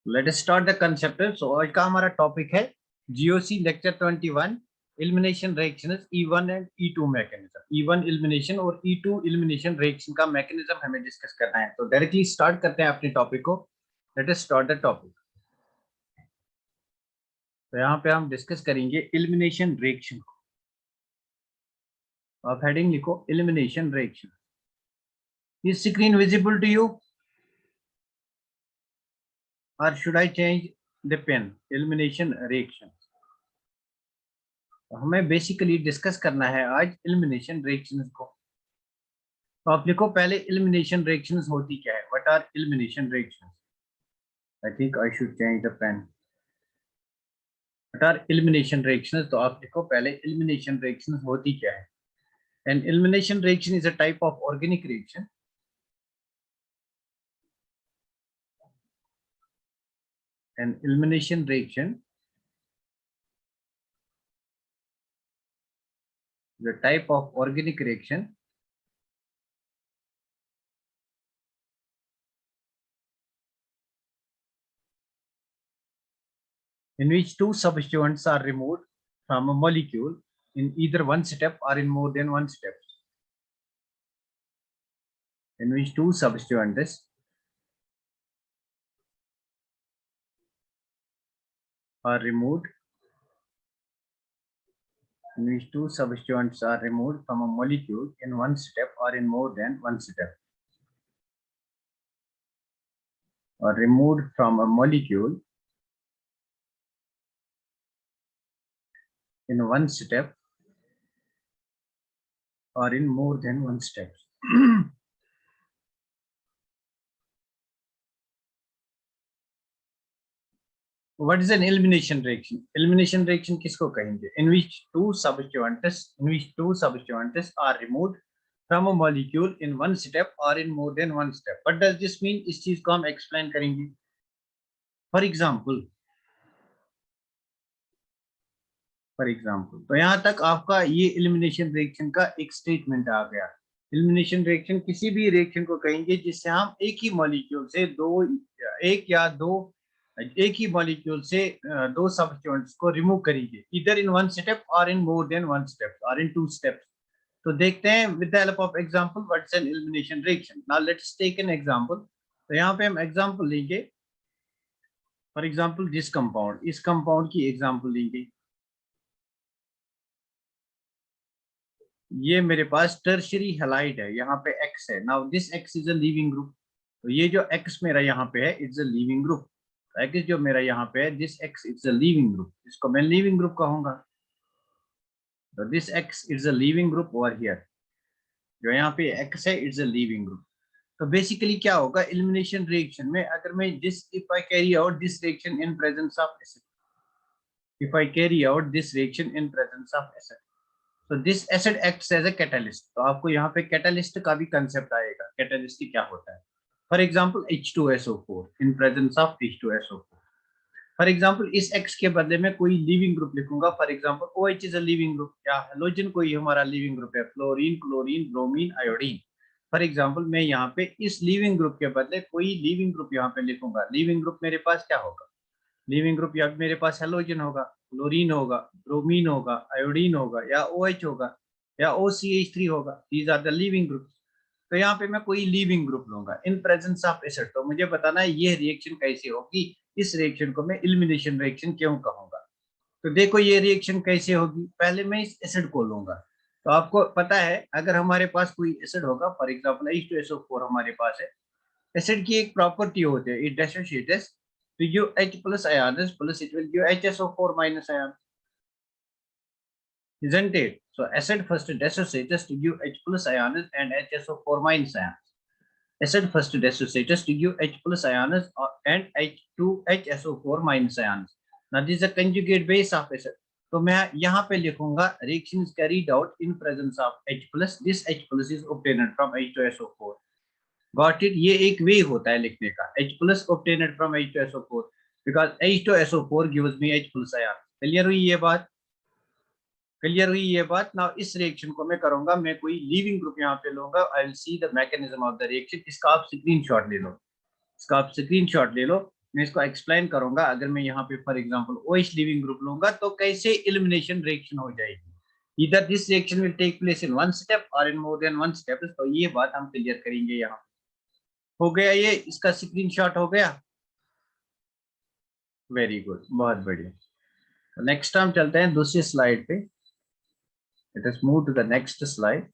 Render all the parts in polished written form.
Late us start the concept. So आज का हमारा टॉपिक है GOC lecture 21 elimination reactions E1 and E2 mechanism. E1 elimination और E2 elimination reaction का mechanism हमें डिस्कस करना है। तो डायरेक्टली स्टार्ट करते हैं अपने टॉपिक को। Late us start the topic. तो यहाँ पे हम डिस्कस करेंगे एलिमिनेशन रिएक्शन को। आप हेडिंग लिखो elimination reaction. Is screen visible to you or should I change the pen? Elimination reaction. हमें बेसिकली डिस्कस करना है आज एलिमिनेशन रिएक्शंस को। तो आप लिखो पहले एलिमिनेशन रिएक्शंस होती क्या है। What are elimination reactions? I think I should change the pen. What are elimination reactions? तो आप लिखो पहले एलिमिनेशन रिएक्शंस होती क्या है। An elimination reaction is a type of organic reaction an elimination reaction is a type of organic reaction in which two substituents are removed from a molecule in either one step or in more than one step. In which two substituents are removed from a molecule in one step or in more than one step, or removed from a molecule in one step or in more than one step. What is an elimination reaction? Elimination reaction किसको कहेंगे? In which two substituents are removed from a molecule in one step or in more than one step. What does this mean? इस चीज को हम explain करेंगे. For example, तो यहाँ तक आपका ये elimination reaction का एक statement आ गया. Elimination reaction किसी भी reaction को कहेंगे जिससे हम एक ही molecule से एक ही मॉलिक्यूल से दो सब्स्टिट्यूएंट्स को रिमूव करेंगे, इधर इन वन स्टेप और in more than one step और इन टू स्टेप्स। तो देखते हैं with the help of example what is an elimination reaction. Now let's take an example. तो यहाँ पे हम एग्जांपल लेंगे। फॉर एग्जांपल दिस कंपाउंड, इस कंपाउंड की एग्जांपल लेंगे। ये मेरे पास टर्शियरी हैलाइड है, यहाँ पे X है। Now this X is a leaving group. तो ये जो X मेरा यहाँ पे है it's a leaving group. X जो मेरा यहाँ पे है this X is a leaving group, इसको मैं लीविंग ग्रुप कहूंगा। तो this X is a leaving group over here. जो यहाँ पे X है इट्स अ लीविंग ग्रुप। तो बेसिकली क्या होगा एलिमिनेशन रिएक्शन में, अगर मैं if I carry out this reaction in presence of acid, if I carry out this reaction in presence of acid, तो this acid acts as a catalyst. तो आपको यहाँ पे कैटलिस्ट का भी कंसेप्ट आएगा, कैटलिस्ट क्या होता है। For example H2SO4 in presence of H2SO4। For example इस X के बदले में कोई लिविंग ग्रुप लिखूंगा। For example OH is a living group, या हेलोजन कोई हमारा लिविंग ग्रुप है, fluorine, chlorine, bromine, iodine. For example मैं यहाँ पे इस लिविंग ग्रुप के बदले कोई लिविंग ग्रुप यहाँ पे लिखूंगा। लिविंग ग्रुप मेरे पास क्या होगा? लिविंग ग्रुप या मेरे पास हेलोजन होगा, क्लोरीन होगा, ब्रोमीन होगा, आयोडीन होगा, या OH होगा, या OCH3 होगा। These are the leaving groups. तो यहाँ पे मैं कोई लिविंग ग्रुप लूंगा इन प्रेजेंस ऑफ एसिड। तो मुझे बताना है ये रिएक्शन कैसे होगी। इस रिएक्शन को मैं एलिमिनेशन रिएक्शन क्यों कहूंगा। तो देखो ये रिएक्शन कैसे होगी। पहले मैं इस एसिड को लूंगा। तो आपको पता है अगर हमारे पास कोई एसिड होगा, फॉर एग्जांपल H2SO4 हमारे पास है। एसिड की एक प्रॉपर्टी होती है, it dissociates to give H plus ions, plus it will give HSO4 minus ion, isn't it? So acid first dissociates to give H plus ions and HSO4 minus ions. Acid first dissociates to give H plus ions and H2HSO4 minus ions. Now this is a conjugate base of acid. तो मैं यहाँ पे लिखूंगा reaction is carried out in presence of H plus. This H plus is obtained from H2SO4. Got it? ये एक वे होता है लिखने का, H plus obtained from H2SO4 because H2SO4 gives me H plus ion. Clear हुई ये बात? Clear हुई ये बात? नाउ इस रिएक्शन को मैं करूंगा, मैं कोई लीविंग ग्रुप यहाँ पे लूंगा। I will see the mechanism of the reaction. इसका आप स्क्रीनशॉट ले लो, इसका आप स्क्रीनशॉट ले लो। मैं इसको एक्सप्लेन करूंगा। अगर मैं यहाँ पे for example OH leaving group लूंगा तो कैसे एलिमिनेशन रिएक्शन हो जाएगी, इधर this reaction will take place in one step और in more than one step. तो ये बात हम क्लियर करेंगे। यहाँ हो गया, ये इसका स्क्रीनशॉट हो गया। वेरी गुड, बहुत बढ़िया। तो नेक्स्ट हम चलते हैं दूसरी स्लाइड पे। Let us move to the next slide.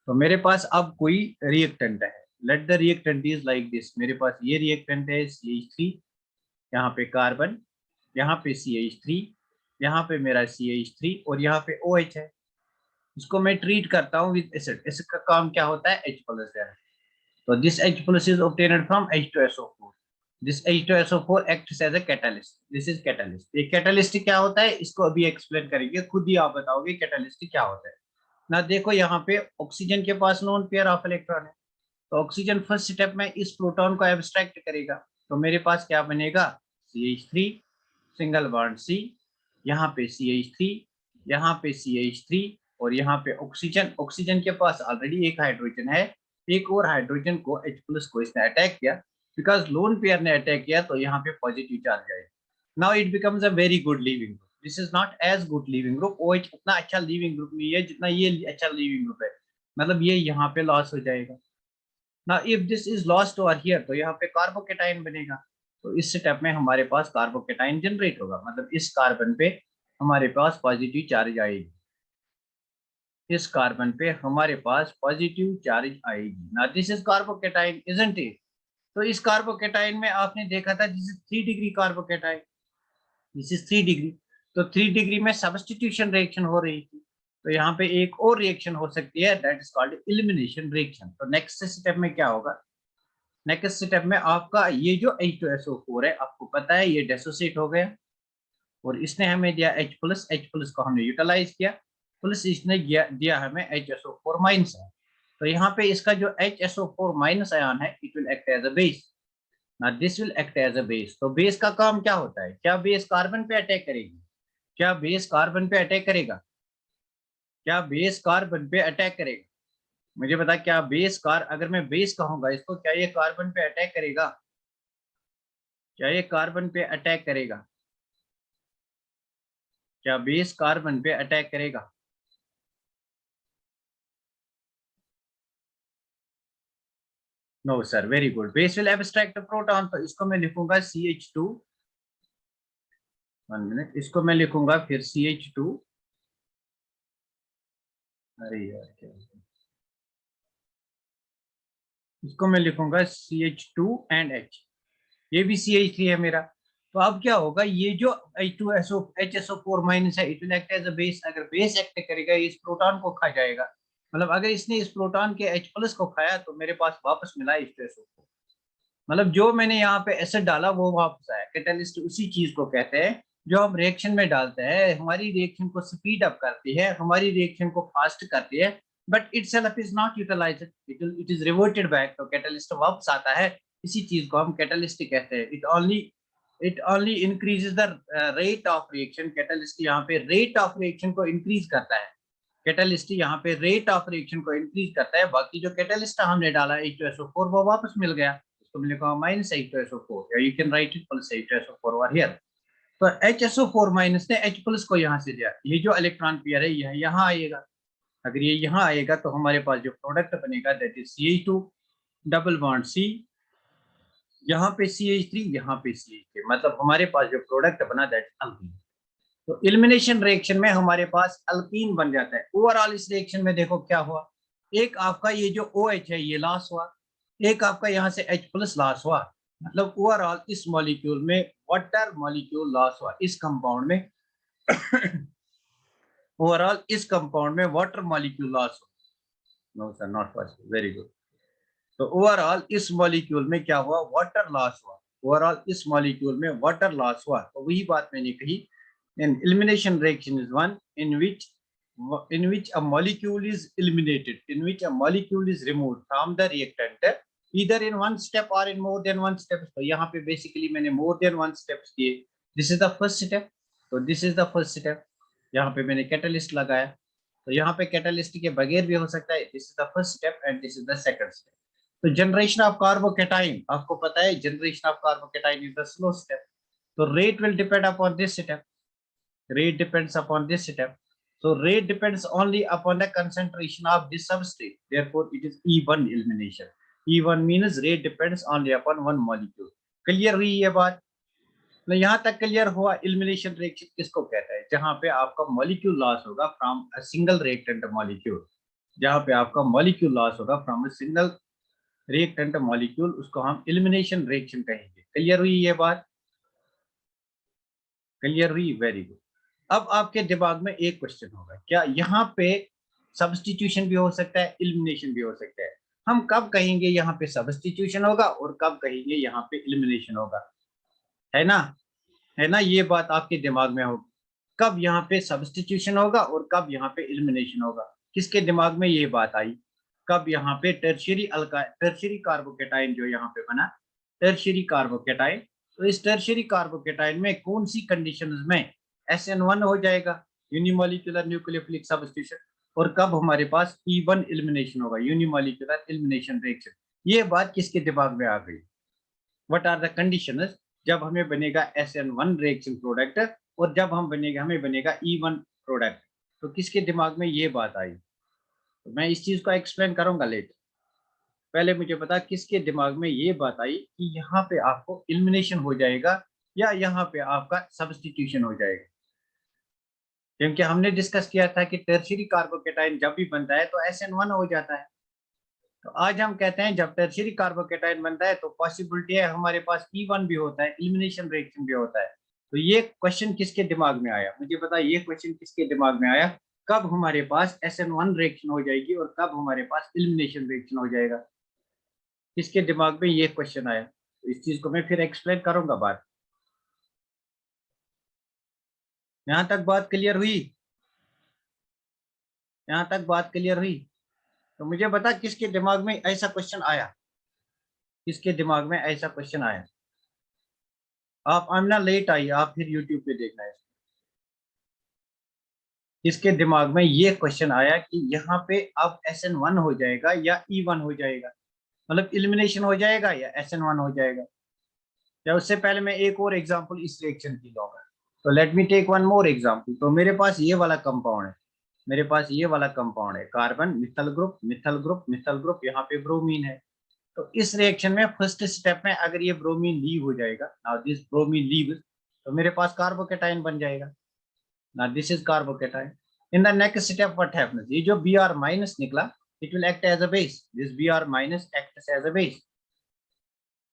तो मेरे पास अब कोई रिएक्टेंट है। Let the reactant is like this. मेरे पास ये रिएक्टेंट है CH3, यहाँ पे कार्बन, यहाँ पे CH3, यहाँ पे मेरा CH3 और यहाँ पे OH है। इसको मैं ट्रीट करता हूँ विद एसिड। एसिड का काम क्या होता है, H+ है। तो this H+ is obtained from H2SO4. This H2SO4 acts as a catalyst. This is catalyst. ये कैटलिस्ट क्या होता है इसको अभी एक्सप्लेन करेंगे, खुद ही आप बताओगे कैटलिस्ट क्या होता है ना। देखो यहाँ पे ऑक्सीजन के पास लोन पेयर ऑफ इलेक्ट्रॉन है, तो ऑक्सीजन फर्स्ट स्टेप में इस प्रोटॉन को एब्स्ट्रैक्ट करेगा। तो मेरे पास क्या बनेगा, CH3 सिंगल बॉन्ड C, यहाँ पे CH3, यहाँ पे CH3 और यहाँ पे ऑक्सीजन। ऑक्सीजन के पास ऑलरेडी एक हाइड्रोजन है, एक और हाइड्रोजन को H+ को इसने अटैक किया। बिकॉज लोन पेयर ने अटैक किया तो यहाँ पे पॉजिटिव चार्ज आएगा। Now it becomes a very good leaving group. This is not as good leaving group. OH उतना अच्छा लिविंग ग्रुप नहीं है जितना ये अच्छा लिविंग ग्रुप है, मतलब ये यहाँ पे लॉस हो जाएगा। ना if this is lost over here तो यहाँ पे कार्बोकेटाइन बनेगा। तो इस स्टेप में हमारे पास कार्बोकेटाइन जनरेट होगा, मतलब इस कार्बन पे हमारे पास पॉजिटिव चार्ज आएगी। इस कार्बन पे हमारे पास पॉजिटिव चार्ज आएगी। ना this is carbocation, isn't it. तो इस कार्बोकेटाइन में आपने देखा था this is 3 degree carbocation, this is 3 degree. तो 3 डिग्री में सब्स्टिट्यूशन रिएक्शन हो रही थी। तो यहाँ पे एक और रिएक्शन हो सकती है, that is called elimination reaction. तो नेक्स्ट स्टेप में क्या होगा, नेक्स्ट स्टेप में आपका ये जो H2SO4 है, आपको पता है ये डिसोसिएट हो गया और इसने हमें दिया H+, H+ को हमने यूटिलाइज किया, प्लस इसने दिया हमें HSO4- है। तो यहाँ पे इसका जो HSO4- आयन है, it will act as a base. ना this will act as a base. तो बेस का काम क्या होता है, क्या बेस कार्बन पे अटैक करेगी, क्या बेस कार्बन पे अटैक करेगा, क्या बेस कार्बन पे अटैक करेगा, मुझे बता। क्या बेस अगर मैं बेस कहूंगा इसको, क्या ये कार्बन पे अटैक करेगा, क्या ये कार्बन पे अटैक करेगा, क्या बेस कार्बन पे अटैक करेगा? No sir, very good. Base will abstract proton. तो इसको मैं लिखूंगा CH2, 1 मिनट, इसको मैं लिखूंगा फिर CH2। अरे यार क्या, इसको मैं लिखूंगा CH2 एंड H। ये भी CH3 है मेरा। तो अब क्या होगा, ये जो HSO4- है, it will act as a base. अगर बेस एक्ट करेगा इस प्रोटॉन को खा जाएगा, मतलब अगर इसने इस प्रोटॉन के H+ को खाया तो मेरे पास वापस मिला H2SO4। मतलब जो मैंने यहाँ पे एसिड डाला वो वापस आया। कैटलिस्ट उसी चीज को कहते हैं जो हम रिएक्शन में डालते हैं, हमारी रिएक्शन को स्पीड अप करती है, हमारी रिएक्शन को फास्ट करती है, but itself is not utilized, it is reverted back. तो कैटलिस्ट वापस आता है, इसी चीज को हम कैटलिस्ट कहते हैं। It only increases the rate of reaction. Catalyst यहाँ पे रेट ऑफ रिएक्शन को इंक्रीज करता है। कैटलिस्ट यहाँ पे रेट ऑफ रिएक्शन को इंक्रीज करता है। बाकी जो कैटलिस्ट हमने डाला H2SO4 वो वापस मिल गया, इसको मैंने कहा -H2SO4, या you can write it +H2SO4 over here. तो HSO4- ने H+ को यहाँ से दिया, ये जो इलेक्ट्रॉन पेयर है यह यहाँ आएगा। अगर ये यहाँ आएगा तो हमारे पास जो प्रोडक्ट बनेगा that is CH2 double bond C, यहाँ पे CH3, यहाँ पे CH3, मतलब हमारे पास जो प्रोडक्ट बना दैट अल्कीन। तो एलिमिनेशन रिएक्शन में हमारे पास अल्कीन बन जाता है। ओवरऑल इस रिएक्शन में देखो क्या हुआ, एक आपका ये जो OH है ये लॉस हुआ, एक आपका यहाँ से H+ लॉस हुआ, मतलब ओवरऑल इस मॉलिक्यूल में वाटर मॉलिक्यूल लॉस हुआ। इस कंपाउंड में ओवरऑल इस कंपाउंड में वाटर मॉलिक्यूल लॉस हुआ। No sir, not possible, very good. तो ओवरऑल इस मॉलिक्यूल में क्या हुआ, वाटर लॉस हुआ। ओवरऑल इस मॉलिक्यूल में वाटर लॉस हुआ। तो वही बात मैंने कही, an elimination reaction is one in which a molecule is eliminated, in which a molecule is removed from the reactant, either in one step or in more than one step. तो यहाँ पे basically मैंने more than one steps किए। This is the first step, तो this is the first step। यहाँ पे मैंने catalyst लगाया, तो यहाँ पे कैटलिस्ट के बगैर भी हो सकता है। This is the first step and this is the second step। तो जनरेशन ऑफ कार्बोकेटाइन, आपको पता है generation of carbocation is the slow step, तो rate will depend upon this step, rate depends upon this step. So rate depends only upon the concentration of this substrate. Therefore, it is E1 elimination. E1 means rate depends only upon one molecule. Clear हुई ये बात? तो यहाँ तक clear हुआ elimination reaction किसको कहता है? जहाँ पे आपका मॉलिक्यूल लॉस होगा from a single reactant molecule, जहाँ पे आपका मॉलिक्यूल लॉस होगा from a single reactant molecule, उसको हम एलिमिनेशन रिएक्शन कहेंगे। क्लियर हुई ये बात? क्लियर हुई? Very good. अब आपके दिमाग में एक क्वेश्चन होगा, क्या यहाँ पे सब्स्टिट्यूशन भी हो सकता है, एलिमिनेशन भी हो सकता है? हम कब कहेंगे यहाँ पे सब्स्टिट्यूशन होगा और कब कहेंगे यहाँ पे एलिमिनेशन होगा, है ना? है ना? ये बात आपके दिमाग में होगी, कब यहाँ पे सब्स्टिट्यूशन होगा और कब यहाँ पे एलिमिनेशन होगा। किसके दिमाग में ये बात आई? कब यहाँ पे टर्शियरी कार्बोकेटाइन जो यहाँ पे बना, टर्शियरी कार्बोकेटाइन, तो इस टर्शियरी कार्बोकेटाइन में कौन सी कंडीशंस में SN1 हो जाएगा, यूनिमोलिकुलर न्यूक्लियोफिलिक सब्स्टिट्यूशन, और कब हमारे पास E1 एलिमिनेशन होगा, यूनिमोलिकुलर एलिमिनेशन रिएक्शन। ये बात किसके दिमाग में आ गई? व्हाट आर द कंडीशंस जब हमें बनेगा SN1 रिएक्शन प्रोडक्ट और जब हमें बनेगा E1 प्रोडक्ट, तो किसके दिमाग में ये बात आई? तो मैं इस चीज को एक्सप्लेन करूंगा लेटर। पहले मुझे बता किसके दिमाग में ये बात आई कि यहाँ पे आपको एलिमिनेशन हो जाएगा या यहाँ पे आपका सब्स्टिट्यूशन हो जाएगा। क्योंकि हमने डिस्कस किया था कि टर्शियरी कार्बोकेटाइन जब भी बनता है तो SN1 हो जाता है। तो आज हम कहते हैं जब टर्शियरी कार्बोकेटाइन बनता है तो पॉसिबिलिटी है हमारे पास E1 भी होता है, एलिमिनेशन रिएक्शन भी होता है। तो ये क्वेश्चन किसके दिमाग में आया? मुझे पता ये क्वेश्चन किसके दिमाग में आया, कब हमारे पास SN1 रिएक्शन हो जाएगी और कब हमारे पास एलिमिनेशन रिएक्शन हो जाएगा? किसके दिमाग में ये क्वेश्चन आया? तो इस चीज को मैं फिर एक्सप्लेन करूंगा बात। यहाँ तक बात क्लियर हुई? यहाँ तक बात क्लियर हुई? तो मुझे बता किसके दिमाग में ऐसा क्वेश्चन आया, किसके दिमाग में ऐसा क्वेश्चन आया? आप आमना लेट आई, आप फिर यूट्यूब पे देखना है। किसके दिमाग में ये क्वेश्चन आया कि यहाँ पे अब SN1 हो जाएगा या E1 हो जाएगा, मतलब एलिमिनेशन हो जाएगा या SN1 हो जाएगा? या उससे पहले मैं एक और एग्जांपल इस रिएक्शन की लूंगा। तो let me take one more example. तो मेरे पास ये वाला कंपाउंड है, मेरे पास ये वाला कंपाउंड है, carbon methyl group methyl group methyl group, यहाँ पे ब्रोमीन है। तो इस रिएक्शन में फर्स्ट स्टेप में अगर ये ब्रोमीन लीव हो जाएगा, नाउ दिस ब्रोमीन लीव, तो मेरे पास कार्बोकेटाइन बन जाएगा। Now this is carbocation. In the next step what happens, ये जो Br माइनस निकला, it will act as a base, this Br minus acts as a base.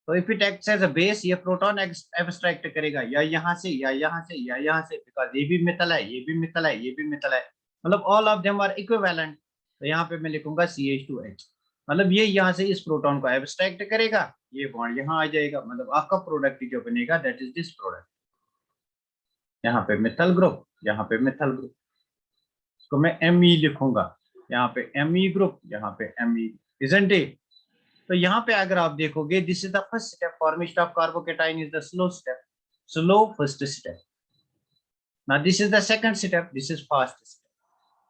तो if it acts as a base, ये proton abstract करेगा या यहाँ से या यहाँ से या यहाँ से, बिकॉज ये भी मिथल है, ये भी मिथल है, ये भी मिथल है, मतलब all of them are equivalent. तो यहाँ पे मैं लिखूंगा CH2H, मतलब ये यहाँ से इस प्रोटॉन को एब्स्ट्रैक्ट करेगा, ये बॉन्ड यहाँ आ जाएगा, मतलब आपका प्रोडक्ट जो बनेगा दैट इज दिस प्रोडक्ट। यहाँ पे मिथल ग्रुप, यहाँ पे मिथल ग्रुप, इसको मैं Me लिखूंगा, यहाँ पे Me ग्रुप, यहाँ पे Me, इजंट इट? तो यहाँ पे अगर आप देखोगे, this is the first step, formation of carbocation is the slow step, slow first step. Now this is the second step, this is fast step.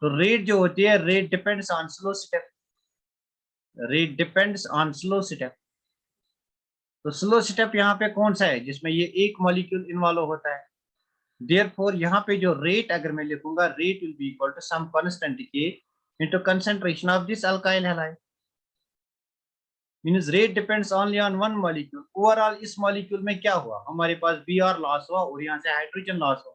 तो रेट जो होती है, rate depends on slow step, rate depends on slow step. तो slow step यहाँ पे कौन सा है जिसमें ये एक मॉलिक्यूल इन्वॉल्व होता है? देयरफॉर यहाँ पे जो रेट अगर मैं लिखूंगा, rate will be equal to some constant K into concentration of this alkyl halide, means rate depends only on one molecule. Overall इस मॉलिक्यूल में क्या हुआ, हमारे पास Br लॉस हुआ और यहाँ से हाइड्रोजन लॉस हुआ,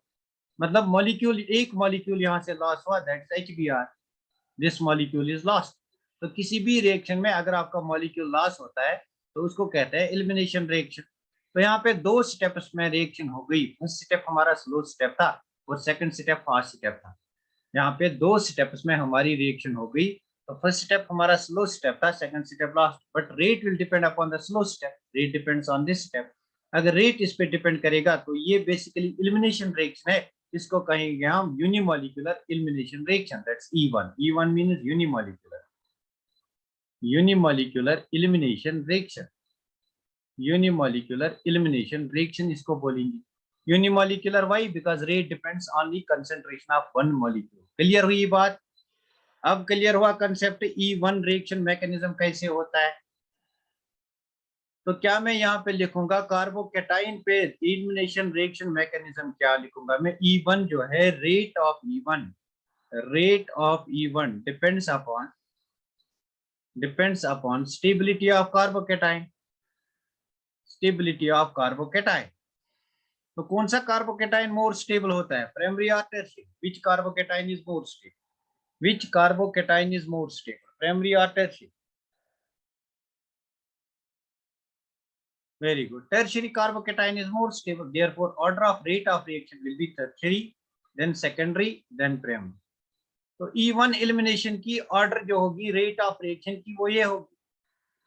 मतलब मॉलिक्यूल, एक मॉलिक्यूल यहाँ से लॉस हुआ, that's HBr, this molecule is lost. तो किसी भी रिएक्शन में अगर आपका मॉलिक्यूल लॉस होता है तो उसको कहते हैं एलिमिनेशन रिएक्शन। तो यहाँ पे दो स्टेप्स में रिएक्शन हो गई, फर्स्ट स्टेप हमारा स्लो स्टेप था और सेकंड स्टेप फास्ट स्टेप था। यहाँ पे दो स्टेप्स में हमारी रिएक्शन हो गई, तो फर्स्ट स्टेप हमारा स्लो स्टेप था, second step last, but rate will depend upon the slow step, rate depends on this step. अगर रेट इस पे डिपेंड करेगा तो ये बेसिकली एलिमिनेशन रिएक्शन है, इसको कहेंगे हम unimolecular elimination reaction, that's E1। E1 means unimolecular, unimolecular elimination reaction, unimolecular elimination reaction इसको बोलेंगे। Unimolecular why, because rate depends on the concentration of one molecule. Clear हुई बात? अब क्लियर हुआ कंसेप्ट E1 रिएक्शन मैकेनिज्म कैसे होता है? तो क्या मैं यहाँ पे लिखूंगा कार्बोकेटाइन पे एलिमिनेशन रिएक्शन मैकेनिज्म क्या लिखूंगा मैं? E1 जो है rate of E1 depends upon stability of carbocation. तो कौन सा कार्बोकेटाइन मोर स्टेबल होता है, प्राइमरी और tertiary? Which carbocation is more stable? Which carbocation is more stable, primary और tertiary? Very good. Tertiary carbocation is more stable. Therefore, order of rate of reaction will be tertiary, then secondary, then primary. तो E1 elimination की order जो होगी rate of reaction की वो ये होगी।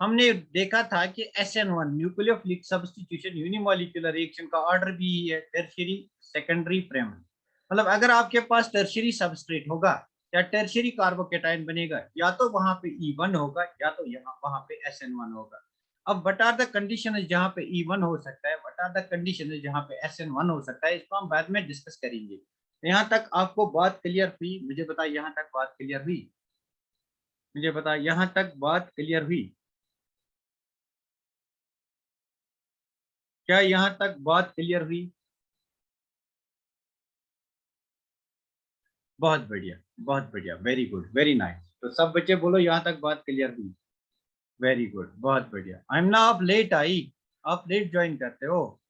हमने देखा था कि SN1 nucleophilic substitution unimolecular reaction का ऑर्डर भी है टर्शियरी, सेकेंडरी, प्राइमरी। मतलब अगर आपके पास टर्शियरी सबस्ट्रेट होगा या टर्शियरी कार्बोकेटाइन बनेगा, या तो वहां पे E1 होगा या तो यहाँ वहां पे SN1 होगा। अब व्हाट आर द कंडीशन जहां पे E1 हो सकता है, व्हाट आर द कंडीशन जहां पे SN1 हो सकता है, इसको हम बाद में डिस्कस करेंगे। यहाँ तक आपको बात क्लियर हुई? मुझे बता, यहाँ तक बात क्लियर हुई? मुझे बता, यहाँ तक बात क्लियर हुई? क्या यहाँ तक बात क्लियर हुई? बहुत बढ़िया, बहुत बढ़िया, वेरी गुड, वेरी नाइस। तो सब बच्चे बोलो यहाँ तक बात क्लियर हुई। वेरी गुड, बहुत बढ़िया। आई एम ना, आप लेट आई, आप लेट ज्वाइन करते हो।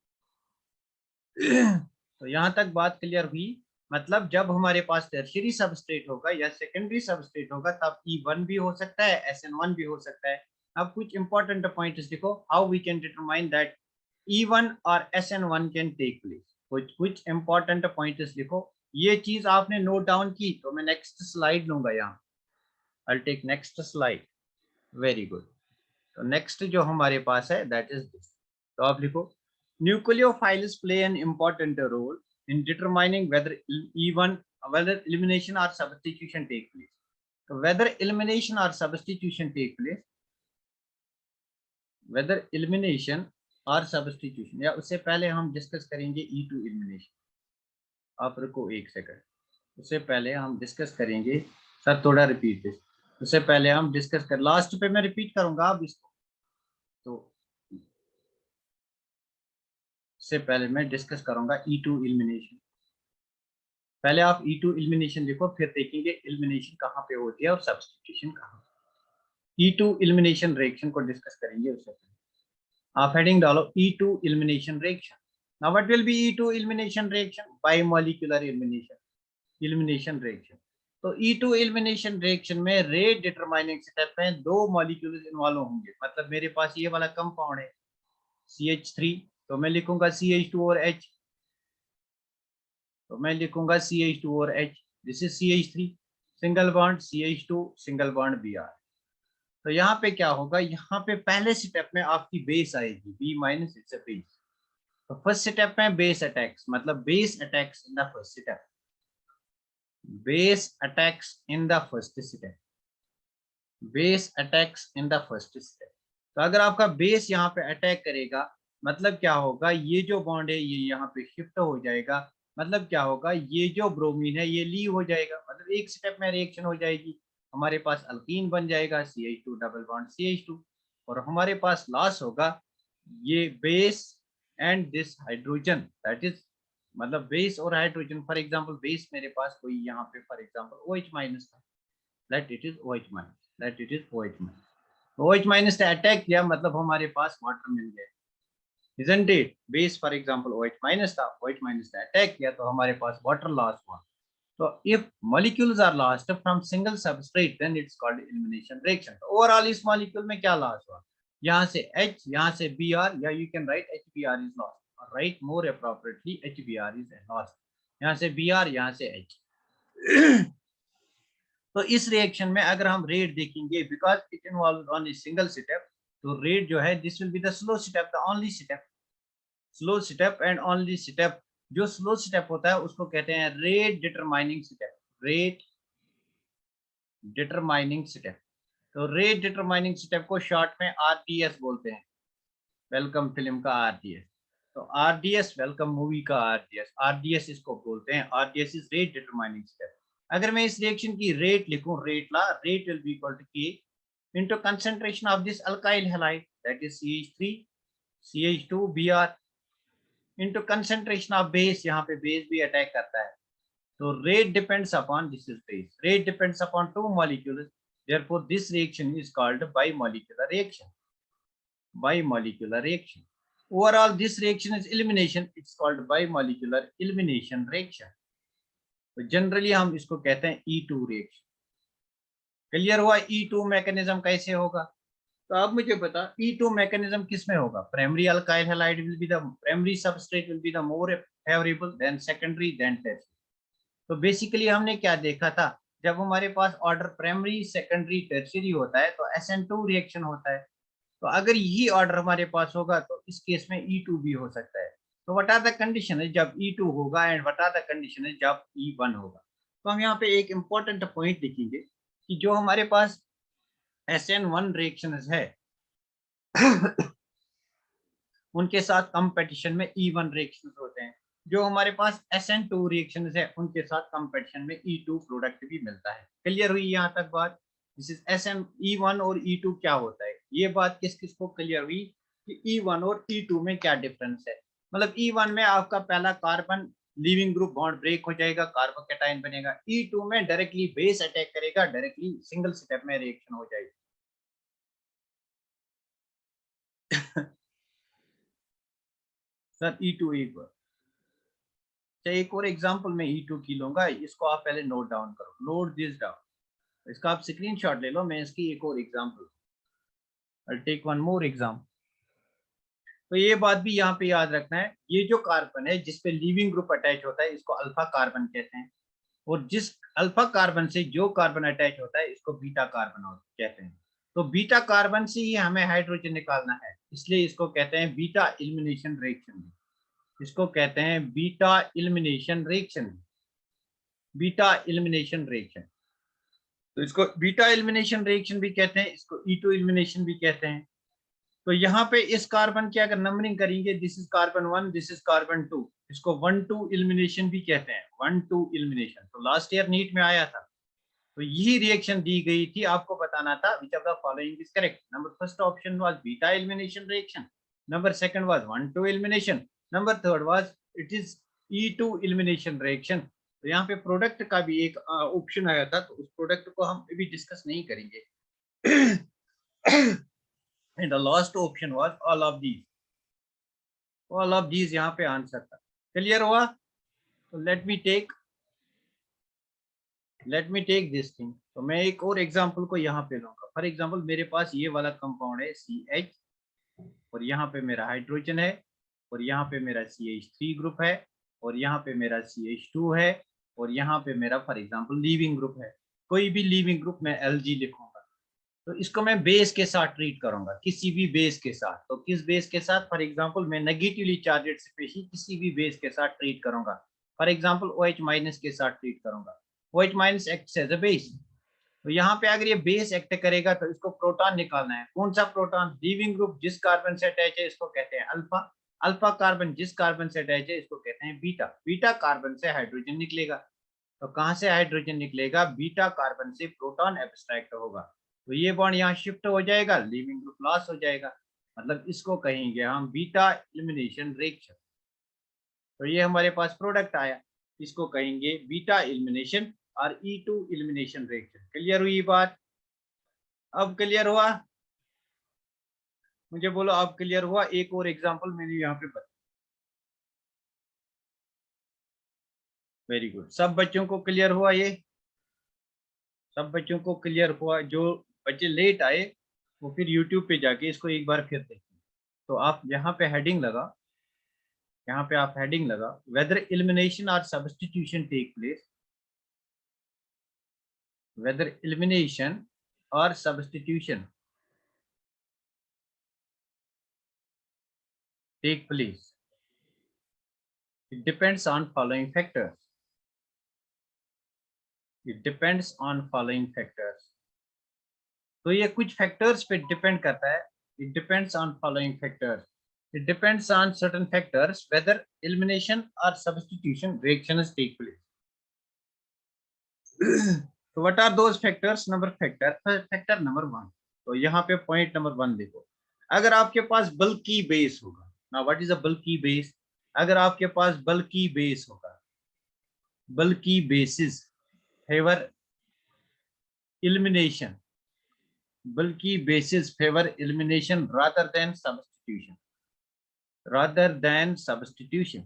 तो यहाँ तक बात क्लियर हुई। मतलब जब हमारे पास टर्शियरी सबस्ट्रेट होगा या सेकेंडरी सबस्ट्रेट होगा तब E1 भी हो सकता है, SN1 भी हो सकता है। अब कुछ इंपॉर्टेंट पॉइंट्स देखो, how we can determine that E1 और SN1 कैन टेक प्लेस। कुछ इंपॉर्टेंट पॉइंट्स लिखो। ये चीज आपने नोट डाउन की तो मैं नेक्स्ट स्लाइड लूंगा यहाँ। I take next slide. Very good. तो नेक्स्ट जो हमारे पास है दैट इज दिस। तो आप लिखो, nucleophiles play an important role in determining whether elimination or substitution take place. So whether elimination or substitution take place, whether elimination or substitution, या उससे पहले हम डिस्कस करेंगे E2 elimination। आप रुको एक सेकंड, उससे पहले हम डिस्कस करेंगे। सर थोड़ा रिपीट, उससे पहले हम डिस्कस कर, लास्ट पे मैं रिपीट करूंगा अब इसको। तो इससे पहले मैं डिस्कस करूंगा E2 एलिमिनेशन। पहले आप E2 एलिमिनेशन लिखो, फिर देखेंगे एलिमिनेशन कहाँ पे होती है और सब्स्टिट्यूशन कहाँ। E2 एलिमिनेशन रिएक्शन को डिस्कस करेंगे उससे पहले आप हेडिंग डालो E2 elimination reaction. Now what will be E2 elimination reaction? Biomolecular elimination reaction. तो E2 एलिमिनेशन रिएक्शन में रेट डिटरमाइनिंग स्टेप में दो मॉलिक्यूल्स इन्वॉल्व होंगे। मतलब मेरे पास ये वाला कंपाउंड है CH3, तो मैं लिखूंगा CH2 और H, तो मैं लिखूंगा CH2 और H। This is CH3 single bond, CH2 single bond Br। तो यहाँ पे क्या होगा, यहाँ पे पहले स्टेप में आपकी बेस आएगी B minus, it's a base. तो फर्स्ट स्टेप में बेस अटैक्स, मतलब base attacks in the first step, base attacks in the first step, base attacks in the first step. तो अगर आपका बेस यहाँ पे अटैक करेगा, मतलब क्या होगा, ये जो बॉन्ड है ये यहाँ पे शिफ्ट हो जाएगा। मतलब क्या होगा, ये जो ब्रोमीन है ये लीव हो जाएगा, मतलब एक स्टेप में रिएक्शन हो जाएगी। हमारे पास अल्कीन बन जाएगा CH2 डबल बॉन्ड CH2, और हमारे पास लॉस होगा ये base and this hydrogen, that is मतलब बेस और हाइड्रोजन। फॉर एग्जांपल बेस मेरे पास कोई यहाँ पे फॉर एग्जांपल OH माइनस था, that it is OH minus, that it is OH minus. OH minus ने अटैक किया, मतलब हमारे पास वाटर मिल गया, isn't it? Base for example OH minus था, OH माइनस ने अटैक किया तो हमारे पास वाटर लॉस हुआ। तो if molecules are lost from single substrate then it's called elimination reaction। तो ओवरऑल इस मॉलिक्यूल में क्या लॉस हुआ, यहाँ से H, यहाँ से Br, या you can write HBr is lost, or write more appropriately HBr is lost। यहाँ से Br, यहाँ से H। तो इस रिएक्शन में अगर हम रेट देखेंगे, because it involve on a single step, तो रेट जो है this will be the slow step, the only step, slow step and only step. जो स्लो स्टेप होता है उसको कहते हैं rate determining step, rate determining step. तो रेट डिटरमाइनिंग स्टेप को शॉर्ट में RDS बोलते हैं, वेलकम फिल्म का RDS। तो RDS वेलकम मूवी का RDS इसको बोलते हैं। RDS is rate determining step. अगर मैं इस रिएक्शन की रेट लिखूं, rate will be equal to K into concentration of this alkyl halide, that is CH3, CH2 Br into concentration of base, यहाँ पे base भी अटैक करता है, तो rate depends upon this is base, rate depends upon two molecules, therefore this reaction is called bimolecular reaction. Bimolecular reaction. Overall this reaction is elimination, it's called bimolecular elimination reaction. तो generally हम इसको कहते हैं E2 reaction. Clear हुआ E2 mechanism कैसे होगा? तो अब मुझे बता E2 मैकेनिज्म किस में होगा? Primary alkyl halide will be the primary substrate will be the more favourable than secondary than tertiary. तो बेसिकली हमने क्या देखा था, जब हमारे पास ऑर्डर प्राइमरी सेकेंडरी टर्शियरी होता है तो SN2 रिएक्शन होता है। तो अगर यही ऑर्डर हमारे पास होगा तो इस केस में E2 भी हो सकता है। तो व्हाट आर द कंडीशन है जब E2 होगा and what are the condition है जब E1 होगा? तो हम यहाँ पे एक इंपॉर्टेंट पॉइंट लिखेंगे कि जो हमारे पास SN1 रिएक्शन है उनके साथ कंपटीशन में E1 रिएक्शन होते हैं। जो हमारे पास SN2 रिएक्शन है उनके साथ कंपटीशन में E2 प्रोडक्ट भी मिलता है। क्लियर हुई यहाँ तक बात? दिस इज SN E1 और E2 क्या होता है, ये बात किस किस को क्लियर हुई कि E1 और E2 में क्या डिफरेंस है? मतलब E1 में आपका पहला carbon leaving group bond break हो जाएगा, कार्बोकैटायन बनेगा। E2 में डायरेक्टली बेस अटैक करेगा, डायरेक्टली सिंगल स्टेप में रिएक्शन हो जाएगी। सर E2 इक्वल, एक और एग्जांपल मैं E2 की लूंगा, इसको आप पहले नोट डाउन करो, नोट दिस डाउन, इसका आप स्क्रीनशॉट ले लो। मैं इसकी एक और example, I take one more example. तो ये बात भी यहाँ पे याद रखना है, ये जो कार्बन है जिसपे लीविंग ग्रुप अटैच होता है इसको अल्फा कार्बन कहते हैं, और जिस अल्फा कार्बन से जो कार्बन अटैच होता है इसको बीटा कार्बन कहते हैं। तो बीटा कार्बन से ही हमें हाइड्रोजन निकालना है, इसलिए इसको कहते हैं बीटा एलिमिनेशन रिएक्शन। इसको कहते हैं beta elimination reaction, beta elimination reaction. तो इसको बीटा एलिमिनेशन रिएक्शन भी कहते हैं, इसको E2 एलिमिनेशन भी कहते हैं। तो यहाँ पे इस कार्बन की अगर नंबरिंग करेंगे, this is carbon 1, this is carbon 2, इसको 1-2 एलिमिनेशन भी कहते हैं, 1-2 एलिमिनेशन। तो लास्ट ईयर नीट में आया था, तो यही रिएक्शन दी गई थी, आपको बताना था which of the following is correct. Number first option was beta elimination reaction, number second was 1-2 elimination, number third was it is E2 elimination reaction. तो यहाँ पे प्रोडक्ट का भी एक ऑप्शन आया था, तो उस प्रोडक्ट को हम अभी डिस्कस नहीं करेंगे। And the last option was all of these, all of these यहाँ पे आंसर था। क्लियर हुआ? तो let me take this thing. तो मैं एक और एग्जांपल को यहाँ पे लूंगा। फॉर एग्जांपल मेरे पास ये वाला कंपाउंड है CH, और यहाँ पे मेरा हाइड्रोजन है, और यहाँ पे मेरा CH3 ग्रुप है, और यहाँ पे मेरा CH2 है, और यहाँ पे मेरा फॉर एग्जांपल लीविंग ग्रुप है। कोई भी लीविंग ग्रुप मैं LG लिखूंगा, तो इसको मैं बेस के साथ ट्रीट करूंगा, किसी भी बेस के साथ। तो किस बेस के साथ? फॉर एग्जांपल मैं नेगेटिवली चार्जेड स्पीशीज किसी भी बेस के साथ ट्रीट करूंगा। फॉर एग्जांपल OH- के साथ ट्रीट करूंगा। OH- acts as a base. तो यहाँ पे अगर ये बेस एक्ट करेगा तो इसको प्रोटॉन निकालना है। कौन सा प्रोटॉन? लीविंग ग्रुप जिस कार्बन से अटैच है इसको कहते हैं अल्फा, अल्फा कार्बन जिस कार्बन से अटैच है इसको कहते हैं बीटा, बीटा कार्बन से हाइड्रोजन निकलेगा। तो कहाँ से हाइड्रोजन निकलेगा? बीटा कार्बन से प्रोटॉन एब्स्ट्रैक्ट होगा, तो ये बॉन्ड यहाँ शिफ्ट हो जाएगा, लीविंग ग्रुप लॉस हो जाएगा। मतलब इसको कहेंगे हम बीटा एलिमिनेशन रिएक्शन। तो ये हमारे पास प्रोडक्ट आया, इसको कहेंगे बीटा एलिमिनेशन और E2 एलिमिनेशन रिएक्शन। क्लियर हुई बात? अब क्लियर हुआ? मुझे बोलो अब क्लियर हुआ? एक और एग्जांपल मैंने यहाँ पे बताया। वेरी गुड, सब बच्चों को क्लियर हुआ? ये सब बच्चों को क्लियर हुआ? जो बच्चे लेट आए वो फिर YouTube पे जाके इसको एक बार फिर देखें। तो आप यहाँ पे हेडिंग लगा, यहाँ पे आप हेडिंग लगा, वेदर एलिमिनेशन और substitution take place, whether elimination और substitution take place, it depends on following factors, it depends on following factors. तो ये कुछ फैक्टर्स पे डिपेंड करता है, it depends on following factors, it depends on certain factors whether elimination or substitution reactions take place. So what are those factors? Factor number 1। तो यहाँ पे point number 1 देखो, अगर आपके पास बल्कि बेस होगा, ना what is a bulky base, अगर आपके पास बल्कि बेस होगा, बल्कि बेसिस फेवर elimination, बल्कि basis favor elimination rather than substitution, rather than substitution,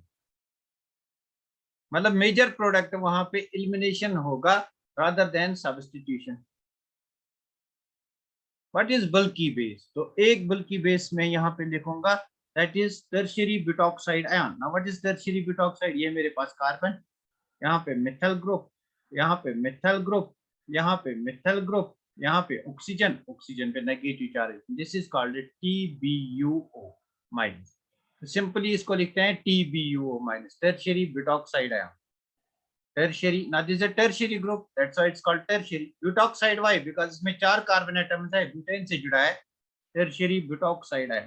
मतलब मेजर प्रोडक्ट वहां पे elimination होगा rather than substitution. What is बल्कि बेस, तो एक बल्कि बेस में यहाँ पे लिखूंगा that is tertiary butoxide ion. Now what is tertiary butoxide, ये मेरे पास कार्बन, यहाँ पे मिथाइल ग्रुप, यहाँ पे मिथाइल ग्रुप, यहाँ पे मिथाइल ग्रुप, यहाँ पे ऑक्सीजन, ऑक्सीजन पे negative charge, this is called TbUO minus. Simply इसको लिखते हैं TbUO minus, tertiary butoxide ion. tertiary, now this is a tertiary group, that's why it's called tertiary. Butoxide, why? Because इसमें 4 carbon atoms है, butane से जुड़ा है, tertiary butoxide है.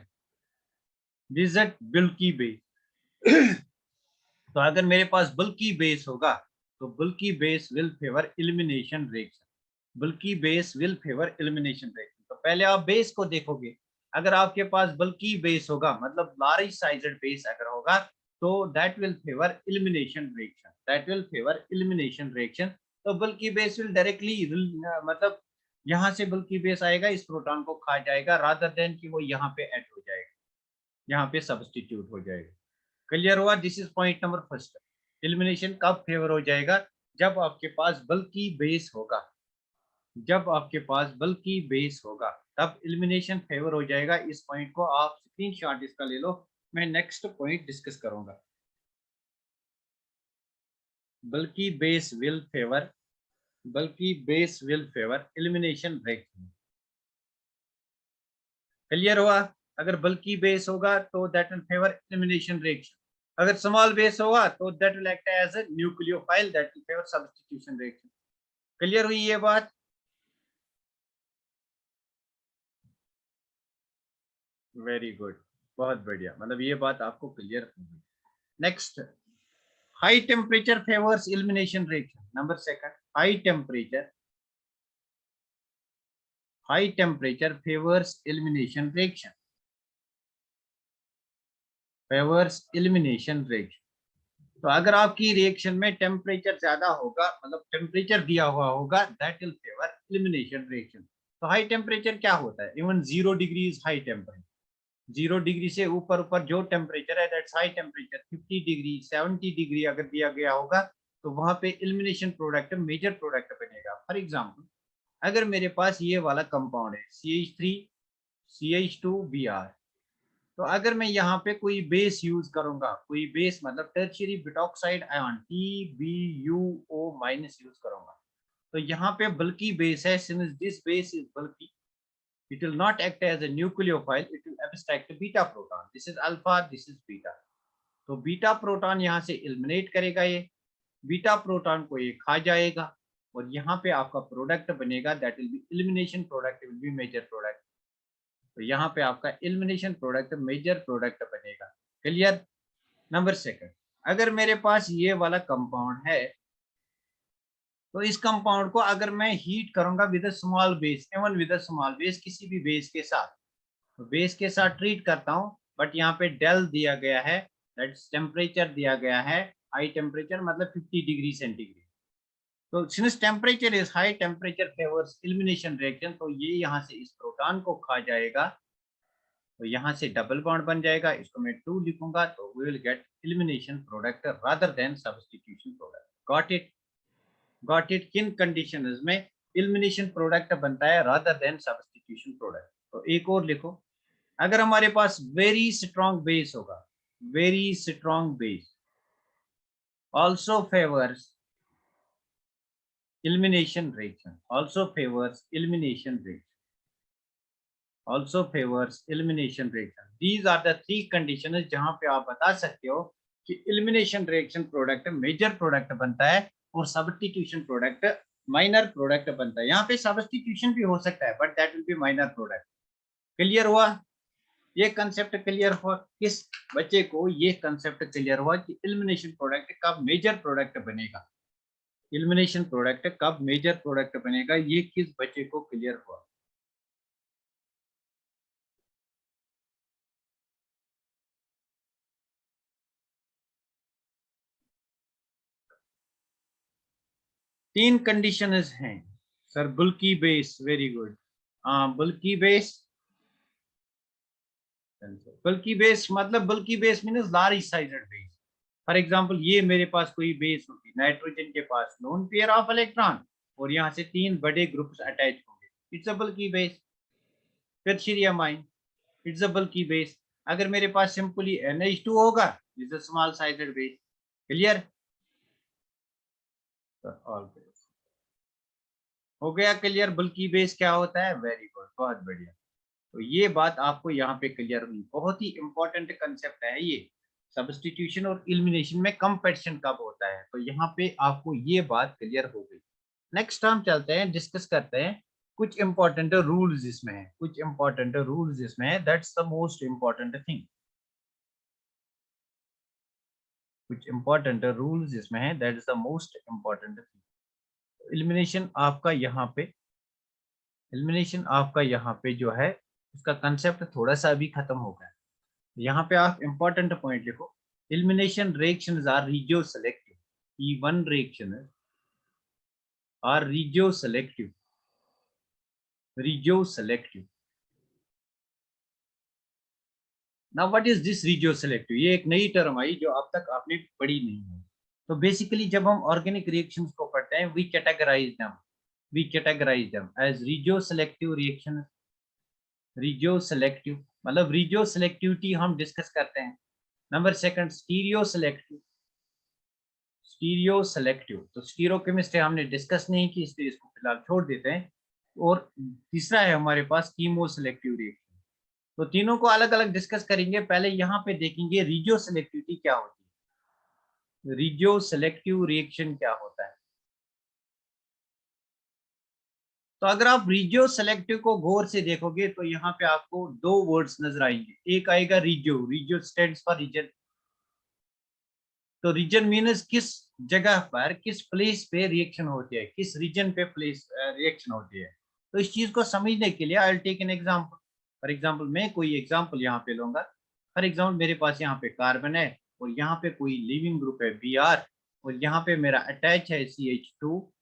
this is a bulky base. तो अगर मेरे पास bulky base होगा तो bulky base will favor elimination reaction, bulky base will favor elimination reaction. तो पहले आप बेस को देखोगे, अगर आपके पास bulky base होगा मतलब large sized base अगर होगा तो that will favor elimination reaction, that will favor elimination reaction. तो bulky base will directly मतलब यहाँ से bulky base आएगा, इस प्रोटॉन को खा जाएगा rather than कि वो यहाँ पे ऐड हो जाएगा, यहाँ पे सब्स्टिट्यूट हो जाएगा. क्लियर हुआ? This is point number first. Elimination कब फेवर हो जाएगा, जब आपके पास बल्कि बेस होगा, जब आपके पास बल्कि बेस होगा तब एलिमिनेशन फेवर हो जाएगा. इस पॉइंट को आप स्क्रीनशॉट इसका ले लो, मैं नेक्स्ट पॉइंट डिस्कस करूंगा. Bulky base will favour, bulky base will favour elimination reaction. Clear हुआ? अगर बल्कि बेस होगा तो that will favour elimination reaction, अगर स्मॉल बेस होगा तो that will act as a nucleophile, that will favour substitution reaction. Clear हुई ये बात? वेरी गुड, बहुत बढ़िया, मतलब ये बात आपको क्लियर होगी. Next, high temperature favours elimination reaction. Number second, high temperature, high temperature favours elimination reaction, favours elimination reaction. तो अगर आपकी रिएक्शन में टेम्परेचर ज्यादा होगा, मतलब टेम्परेचर दिया हुआ होगा, that will favour elimination reaction. तो हाई टेम्परेचर क्या होता है? Even 0 degree is high temperature, 0 degree से ऊपर ऊपर जो टेम्परेचर है that's high temperature. 50 degree 70 degree अगर दिया गया होगा तो वहां पे एलिमिनेशन प्रोडक्ट मेजर प्रोडक्ट बनेगा. फॉर एग्जांपल, अगर मेरे पास ये वाला कंपाउंड है CH3 CH2Br, तो अगर मैं यहाँ पे कोई बेस यूज करूंगा, कोई बेस मतलब tertiary butoxide ion TbUO minus use करूंगा, तो यहाँ पे बल्कि बेस है, सिंस दिस बेस इज बल्कि, it will not act as a nucleophile, it will abstract beta proton. This is alpha, this is beta. तो बीटा प्रोटॉन यहाँ से एलिमिनेट करेगा, ये बीटा प्रोटॉन को ये खा जाएगा और यहाँ पे आपका प्रोडक्ट बनेगा, that will be elimination product, will be major product. तो यहाँ पे आपका एलिमिनेशन प्रोडक्ट मेजर प्रोडक्ट बनेगा. क्लियर? नंबर सेकंड, अगर मेरे पास ये वाला कंपाउंड है तो इस कंपाउंड को अगर मैं हीट करूंगा with a small base, even with a small base, किसी भी बेस के साथ, तो बेस के साथ ट्रीट करता हूं, बट यहाँ पे डेल दिया गया है, दैट्स टेम्परेचर दिया गया है, हाई टेम्परेचर मतलब 50 डिग्री सेंटीग्रेड. तो since temperature is high, temperature favours elimination reaction, तो ये यहाँ से इस प्रोटॉन को खा जाएगा, तो यहाँ से डबल बॉन्ड बन जाएगा, इसको मैं 2 लिखूंगा, तो we will get elimination product rather than substitution product. Got it? Got it? किन कंडीशंस में एलिमिनेशन प्रोडक्ट बनता है रादर देन सब्स्टिट्यूशन प्रोडक्ट? तो एक और लिखो, अगर हमारे पास वेरी स्ट्रॉन्ग बेस होगा, very strong base also favors elimination reaction, also favors elimination reaction, also favors elimination reaction. These are the three conditions जहां पे आप बता सकते हो कि elimination reaction product major product बनता है और सब्स्टिट्यूशन प्रोडक्ट माइनर प्रोडक्ट बनता है. यहाँ पे सब्स्टिट्यूशन भी हो सकता है but that will B minor product. Clear हुआ? ये कंसेप्ट क्लियर हुआ? किस बच्चे को ये कंसेप्ट क्लियर हुआ कि एलिमिनेशन प्रोडक्ट कब मेजर प्रोडक्ट बनेगा, एलिमिनेशन प्रोडक्ट कब मेजर प्रोडक्ट बनेगा, ये किस बच्चे को क्लियर हुआ? तीन कंडीशंस हैं sir. Bulky base, very good. Bulky base, bulky base मतलब bulky base means large sized base. For example ये मेरे पास कोई बेस होगी, नाइट्रोजन के पास लोन पेयर ऑफ इलेक्ट्रॉन और यहाँ से तीन बड़े ग्रुप्स अटैच होंगे, it's a bulky base. Tertiary amine, it's a bulky base. अगर मेरे पास सिंपली NH2 होगा, it's a small sized base. Clear? All base हो गया क्लियर। बल्कि बेस क्या होता है? वेरी गुड, बहुत बढ़िया। तो ये बात आपको यहाँ पे क्लियर हुई। बहुत ही इंपॉर्टेंट कंसेप्ट है ये। सब्स्टिट्यूशन और एलिमिनेशन में कंपैरिजन कब होता है, तो यहाँ पे आपको ये बात क्लियर हो गई। नेक्स्ट हम चलते हैं, डिस्कस करते हैं कुछ इंपॉर्टेंट रूल्स इसमें है, कुछ इंपॉर्टेंट रूल्स इसमें है। That's the most important thing. कुछ इंपॉर्टेंट रूल्स इसमें है, that is the most important thing. Elimination आपका यहाँ पे, एलिमिनेशन आपका यहाँ पे जो है उसका कंसेप्ट थोड़ा सा अभी खत्म हो गया। यहाँ पे आप इंपॉर्टेंट पॉइंट लिखो। Elimination reactions are regio selective. E1 reaction are regio selective, regio selective. Now what is this regio selective? ये एक नई टर्म आई जो अब तक आपने पढ़ी नहीं है। तो बेसिकली जब हम ऑर्गेनिक रिएक्शंस को पढ़ते हैं, we categorize them as regio selective reaction. Regio selective मतलब रिजियो सेलेक्टिविटी हम डिस्कस करते हैं। Number second, stereo selective. Stereo selective, तो स्टीरियो केमिस्ट्री हमने डिस्कस नहीं की, इसलिए इसको फिलहाल छोड़ देते हैं। और तीसरा है हमारे पास कीमो सेलेक्टिव रिएक्शन। तो तीनों को अलग अलग डिस्कस करेंगे। पहले यहाँ पे देखेंगे रिजियो सेलेक्टिविटी क्या होती है, रिजियो सेलेक्टिव रिएक्शन क्या होता है। तो अगर आप रिजियो सेलेक्टिव को गौर से देखोगे तो यहाँ पे आपको दो वर्ड्स नजर आएंगे। एक आएगा regio, regio stands for reason. तो रीजन मीन्स किस जगह पर, किस प्लेस पे रिएक्शन होती है, किस रीजन पे प्लेस रिएक्शन होती है। तो इस चीज को समझने के लिए I take an example. For example मैं कोई एग्जांपल यहाँ पे लूंगा। फॉर एग्जांपल मेरे पास यहाँ पे कार्बन है और यहाँ पे कोई लिविंग ग्रुप है Br, और यहाँ पे मेरा अटैच है CH2,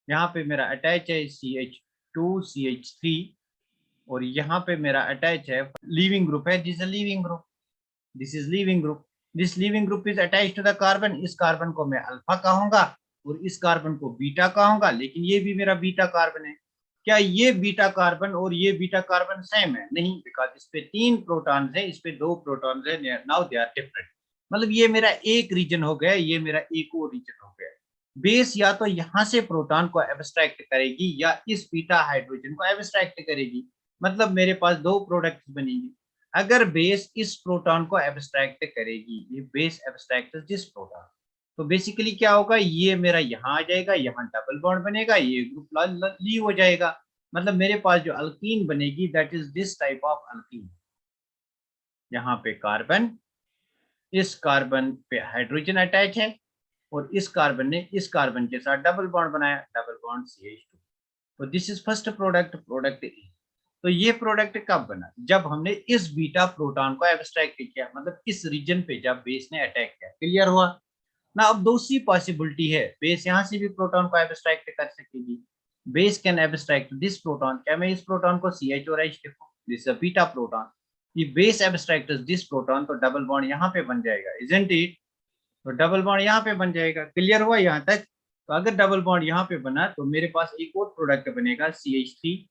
यहाँ पे मेरा अटैच है CH2 CH3, और यहाँ पे मेरा अटैच है लिविंग ग्रुप है, this is leaving group, this is leaving group. This leaving group is attach to the carbon. इस कार्बन को मैं अल्फा कहूंगा और इस कार्बन को बीटा कहूंगा, लेकिन ये भी मेरा बीटा कार्बन है। क्या ये बीटा कार्बन और ये बीटा कार्बन सेम है? नहीं, बिकॉज इस पे तीन प्रोटॉन है, इस पे दो प्रोटॉन है। Now they are different. मतलब ये मेरा एक रीजन हो गया, ये मेरा एक और रीजन हो गया। बेस या तो यहाँ से प्रोटॉन को एब्स्ट्रैक्ट करेगी या इस बीटा हाइड्रोजन को एब्स्ट्रैक्ट करेगी। मतलब मेरे पास दो प्रोडक्ट्स बनेंगे। अगर बेस इस प्रोटॉन को एब्स्ट्रैक्ट करेगी, ये बेस एब्स्ट्रैक्ट दिस प्रोटॉन, तो बेसिकली क्या होगा, ये मेरा यहाँ आ जाएगा, यहाँ डबल बॉन्ड बनेगा, ये ग्रुप लीव हो जाएगा। मतलब मेरे पास जो अल्कीन बनेगी that is this type of alkyne. यहाँ पे कार्बन, इस कार्बन पे हाइड्रोजन अटैच है और इस कार्बन ने इस कार्बन के साथ डबल बॉन्ड बनाया, डबल बॉन्ड CH2। तो this is first product, product ए। तो ये प्रोडक्ट कब बना? जब हमने इस बीटा प्रोटॉन को एब्स्ट्रैक्ट किया, मतलब इस रीजन पे जब बेस ने अटैक किया। क्लियर हुआ ना? अब दूसरी पॉसिबिलिटी है, बेस यहाँ से भी प्रोटॉन को एब्स्ट्रैक्ट कर सकेगी। Base can abstract this proton. क्या मैं इस प्रोटॉन को CH और H लिखूं? This is beta proton. ये बेस एब्स्ट्रैक्ट दिस प्रोटॉन, तो डबल बॉन्ड यहाँ पे बन जाएगा, इजंट इट? तो डबल बॉन्ड यहाँ पे बन जाएगा। क्लियर हुआ यहाँ तक? तो अगर डबल बॉन्ड यहाँ पे बना तो मेरे पास एक और प्रोडक्ट बनेगा CH3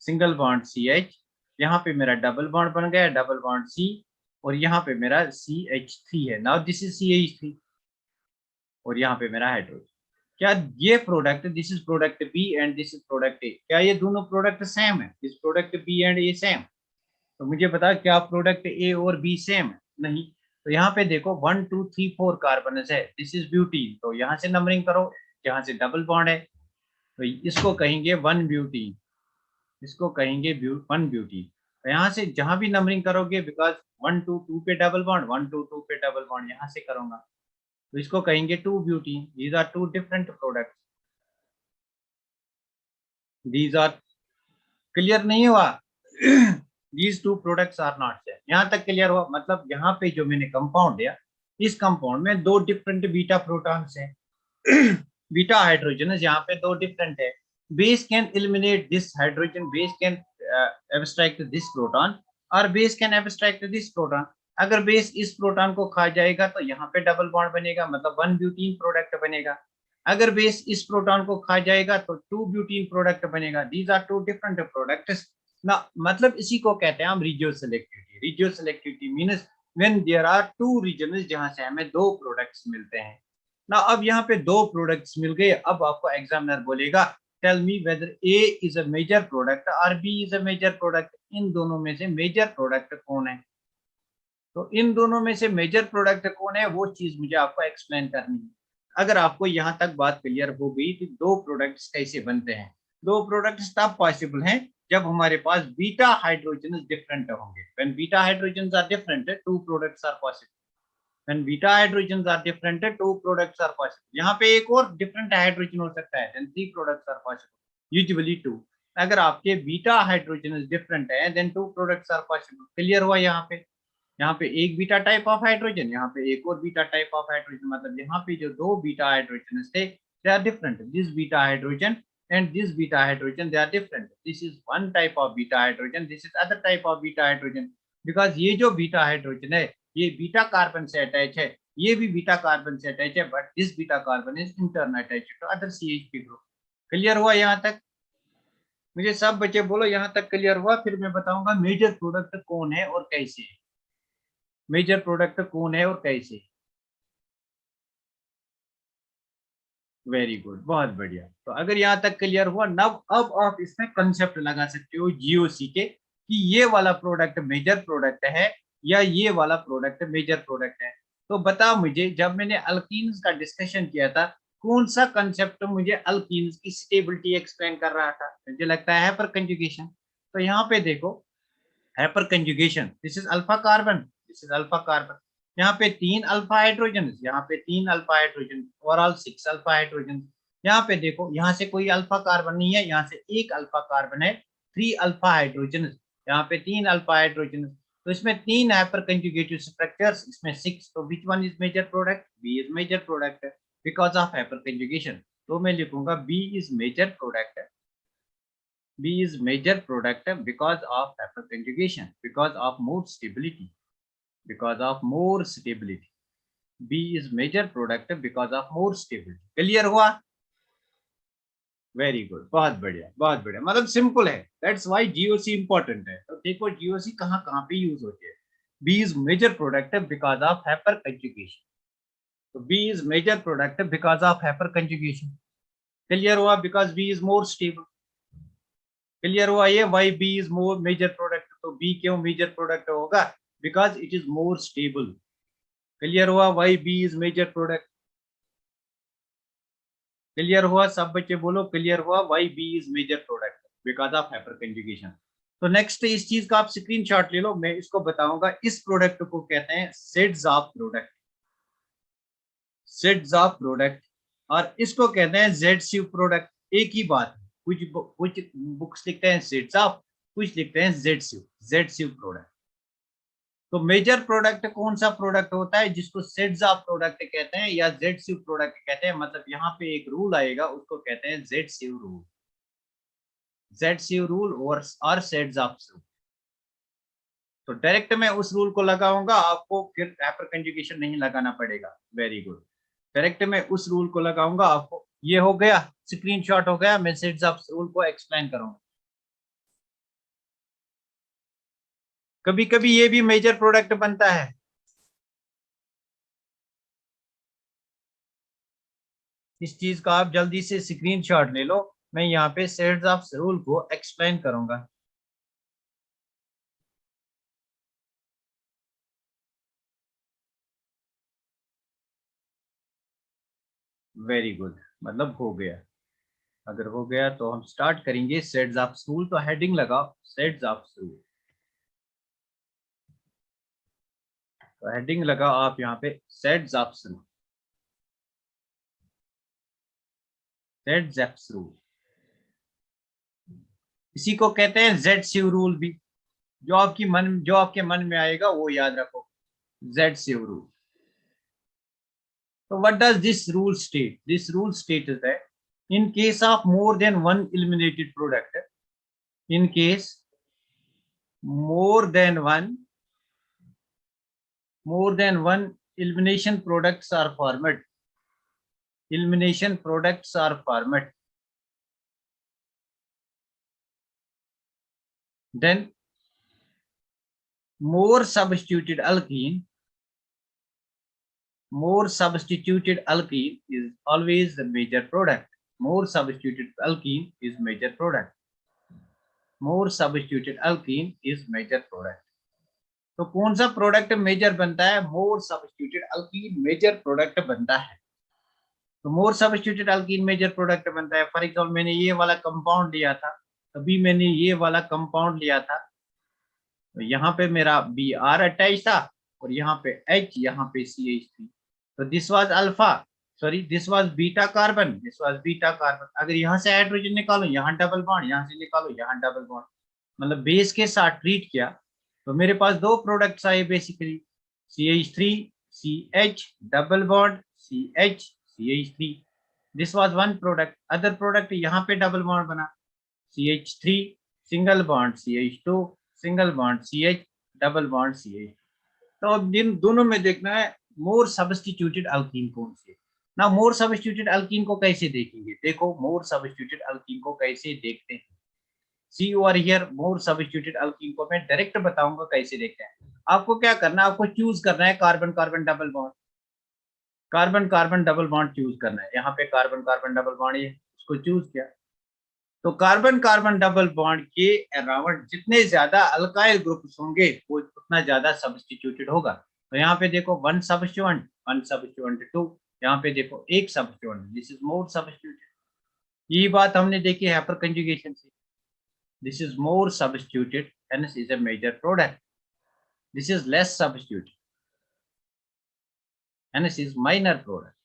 सिंगल बॉन्ड CH। यहाँ पे मेरा डबल बॉन्ड बन गया, डबल बॉन्ड C, और यहाँ पे मेरा CH3 है। नाउ दिस इज CH3 और यहाँ पे मेरा हाइड्रोजन। क्या ये product, this is product B and this is product A, क्या ये दोनों प्रोडक्ट सेम है? This product B and A same? तो मुझे बता, क्या प्रोडक्ट A और B सेम है? नहीं। तो यहाँ पे देखो 1 2 3 4 कार्बन है, दिस इज ब्यूटीन। तो यहाँ से नंबरिंग करो, जहाँ से डबल बॉन्ड है तो इसको कहेंगे 1 ब्यूटीन, इसको कहेंगे 1 ब्यूटीन। तो यहाँ से जहां भी नंबरिंग करोगे, बिकॉज 1 2 2 पे डबल बॉन्ड, 1 2 2 पे डबल बॉन्ड यहाँ से करूंगा, तो इसको कहेंगे 2 butene. These are two different products, these are, clear नहीं हुआ? These two products are not same. यहाँ तक क्लियर हुआ? मतलब यहाँ पे जो मैंने कंपाउंड दिया, इस कंपाउंड में दो डिफरेंट बीटा प्रोटॉन्स हैं। बीटा हाइड्रोजन यहाँ पे दो डिफरेंट है. Base can eliminate this hydrogen, base can abstract this proton, और base can abstract this proton. अगर बेस इस प्रोटॉन को खा जाएगा तो यहाँ पे डबल बॉन्ड बनेगा, मतलब 1 ब्यूटीन प्रोडक्ट बनेगा. अगर बेस इस प्रोटॉन को खा जाएगा तो 2 ब्यूटीन प्रोडक्ट बनेगा. These are two different products ना. मतलब इसी को कहते हैं हम regio selectivity. Regio selectivity means when there are two regions जहां से हमें दो प्रोडक्ट्स मिलते हैं ना. अब यहाँ पे दो प्रोडक्ट्स मिल गए. अब आपको एग्जामिनर बोलेगा tell me whether A is a major product और B is a major product. इन दोनों में से मेजर प्रोडक्ट कौन है? तो इन दोनों में से मेजर प्रोडक्ट कौन है वो चीज मुझे आपको एक्सप्लेन करनी है. अगर आपको यहाँ तक बात क्लियर हो गई तो दो प्रोडक्ट्स कैसे बनते हैं. दो प्रोडक्ट्स तब पॉसिबल हैं जब हमारे पास बीटा हाइड्रोजन डिफरेंट होंगे. When beta hydrogen are different, two products are possible. When beta hydrogens are different, two products are possible. यहाँ पे एक और different hydrogen हो सकता है, then three products are possible. Usually two. अगर आपके बीटा हाइड्रोजन डिफरेंट है then two products are possible. Clear हुआ? यहाँ पे एक बीटा टाइप ऑफ हाइड्रोजन, यहाँ पे एक और बीटा टाइप ऑफ हाइड्रोजन. मतलब यहाँ पे जो दो बीटा हाइड्रोजन थे they are different. This beta hydrogen and this beta hydrogen they are different. This is one type of beta hydrogen, this is other type of beta hydrogen. Because ये जो beta hydrogen है ये beta carbon से attach है, ये भी beta carbon से attach है, but this beta carbon is in turn attach to other CH3 group. Clear हुआ यहाँ तक? मुझे सब बच्चे बोलो यहाँ तक क्लियर हुआ? फिर मैं बताऊंगा मेजर प्रोडक्ट कौन है और कैसे. मेजर प्रोडक्ट कौन है और कैसे. वेरी गुड, बहुत बढ़िया. तो अगर यहाँ तक क्लियर हुआ नव, अब आप इसमें कंसेप्ट लगा सकते हो GOC के कि ये वाला प्रोडक्ट मेजर प्रोडक्ट है या ये वाला प्रोडक्ट मेजर प्रोडक्ट है. तो बता मुझे, जब मैंने अल्कीन्स का डिस्कशन किया था कौन सा कंसेप्ट मुझे अल्कीन्स की स्टेबिलिटी एक्सप्लेन कर रहा था? मुझे लगता है हाइपर कंजुगेशन. तो यहाँ पे देखो hyper conjugation, this is alpha carbon, this is alpha carbon. यहाँ पे तीन अल्फा हाइड्रोजन, यहाँ पे तीन alpha hydrogen, overall 6 alpha hydrogen. यहाँ पे देखो यहाँ से कोई अल्फा कार्बन नहीं है, यहाँ से एक अल्फा कार्बन है. 3 अल्फा हाइड्रोजन, यहाँ पे तीन अल्फा हाइड्रोजन. तो इसमें तीन हाइपर कंजुगेटिव स्ट्रक्चर्स, इसमें 6. तो which one is major product? B is major product because of hyper conjugation. तो मैं लिखूंगा B is major product. B is major product because of hyperconjugation, because of more stability, because of more stability. B is major product because of more stability. Clear हुआ? Very good, बहुत बढ़िया बहुत बढ़िया. मतलब simple है. That's why GOC important है. तो देखो GOC कहाँ कहाँ पे यूज होती है. B is major product because of hyperconjugation. तो B is major product because of hyperconjugation. Clear हुआ? Because B is more stable. Clear हुआ? ये why B is more major product. तो बी क्यों मेजर प्रोडक्ट होगा? Because it is more stable. Clear हुआ? Why B is major product. Clear हुआ? सब बच्चे बोलो क्लियर हुआ? Why B is major product because of hyper conjugation. तो नेक्स्ट इस चीज का आप स्क्रीनशॉट ले लो. मैं इसको बताऊंगा. इस प्रोडक्ट को कहते हैं sets of product, sets of product. और इसको कहते हैं ZCU प्रोडक्ट. एक ही बात. कुछ बुक्स लिखते हैं सेट्स ऑफ, कुछ लिखते हैं ZCU प्रोडक्ट. तो मेजर प्रोडक्ट कौन सा प्रोडक्ट होता है जिसको सेट्स ऑफ प्रोडक्ट कहते हैं या ZCU प्रोडक्ट कहते हैं. मतलब यहाँ पे एक रूल आएगा उसको कहते हैं ZCU रूल. ZCU रूल और सेट्स ऑफ रूल. तो डायरेक्ट मैं उस रूल को लगाऊंगा, आपको फिर हाइपर कंजुगेशन नहीं लगाना पड़ेगा. Very good. डायरेक्ट मैं उस रूल को लगाऊंगा आपको. ये हो गया, स्क्रीनशॉट हो गया. मैं सेट्स ऑफ रूल को एक्सप्लेन करूंगा. कभी कभी ये भी मेजर प्रोडक्ट बनता है. इस चीज का आप जल्दी से स्क्रीनशॉट ले लो. मैं यहाँ पे सेट्स ऑफ रूल को एक्सप्लेन करूंगा. Very good. मतलब हो गया. अगर हो गया तो हम स्टार्ट करेंगे सेट्स ऑफ रूल. तो हेडिंग लगाओ सेट्स ऑफ रूल. तो हेडिंग लगाओ आप यहाँ पे sets of rule, sets of rule. इसी को कहते हैं ZCU रूल भी. जो आपके मन में आएगा वो याद रखो. ZCU rule. So what does this rule state? This rule states that in case of more than one eliminated product, in case more than one elimination products are formed, then more substituted alkene is always the major product. More substituted alkene is major product. तो कौन सा product major बनता है? More substituted alkene major product बनता है। तो more substituted alkene major product बनता है। फॉर एग्जाम्पल मैंने ये वाला कंपाउंड लिया था, अभी मैंने ये वाला कंपाउंड लिया था, तो यहाँ पे मेरा Br अटैच था और यहाँ पे H, यहाँ पे CH3। तो this was alpha, sorry this was beta carbon, अगर यहाँ से हाइड्रोजन निकालो, यहाँ डबल बॉन्ड, यहाँ से निकालो, यहाँ डबल बॉन्ड, मतलब बेस के साथ ट्रीट किया तो मेरे पास दो प्रोडक्ट्स आए basically, CH3 CH double bond CH CH3। This was one product. Other product यहाँ पे डबल बॉन्ड बना, CH3 single bond CH2 single bond CH double bond CH। तो अब इन दोनों में देखना है मोर सब्स्टिट्यूटेड अल्कीन कौन सी है ना। मोर सब्स्टिट्यूटेड अल्कीन को कैसे देखेंगे? देखो मोर सब्स्टिट्यूटेड अल्कीन को कैसे देखते हैं। See over here more substituted alkene को मैं डायरेक्ट बताऊंगा कैसे देखते हैं। आपको क्या करना है, आपको चूज करना है carbon carbon double bond, choose करना है। यहाँ पे कार्बन कार्बन डबल बॉन्ड ये उसको चूज किया, तो कार्बन कार्बन डबल बॉन्ड के अराउंड जितने ज्यादा अल्काइल ग्रुप्स होंगे वो उतना ज्यादा सब्स्टिट्यूटेड होगा। तो यहाँ पे देखो वन सब्स्टिट्यूएंट टू, यहाँ पे देखो एक substituent, this is more substituted. ये बात हमने देखी है हाइपर कंजुगेशन से। This is more substituted, hence is a major product. This is less substituted, hence is minor product.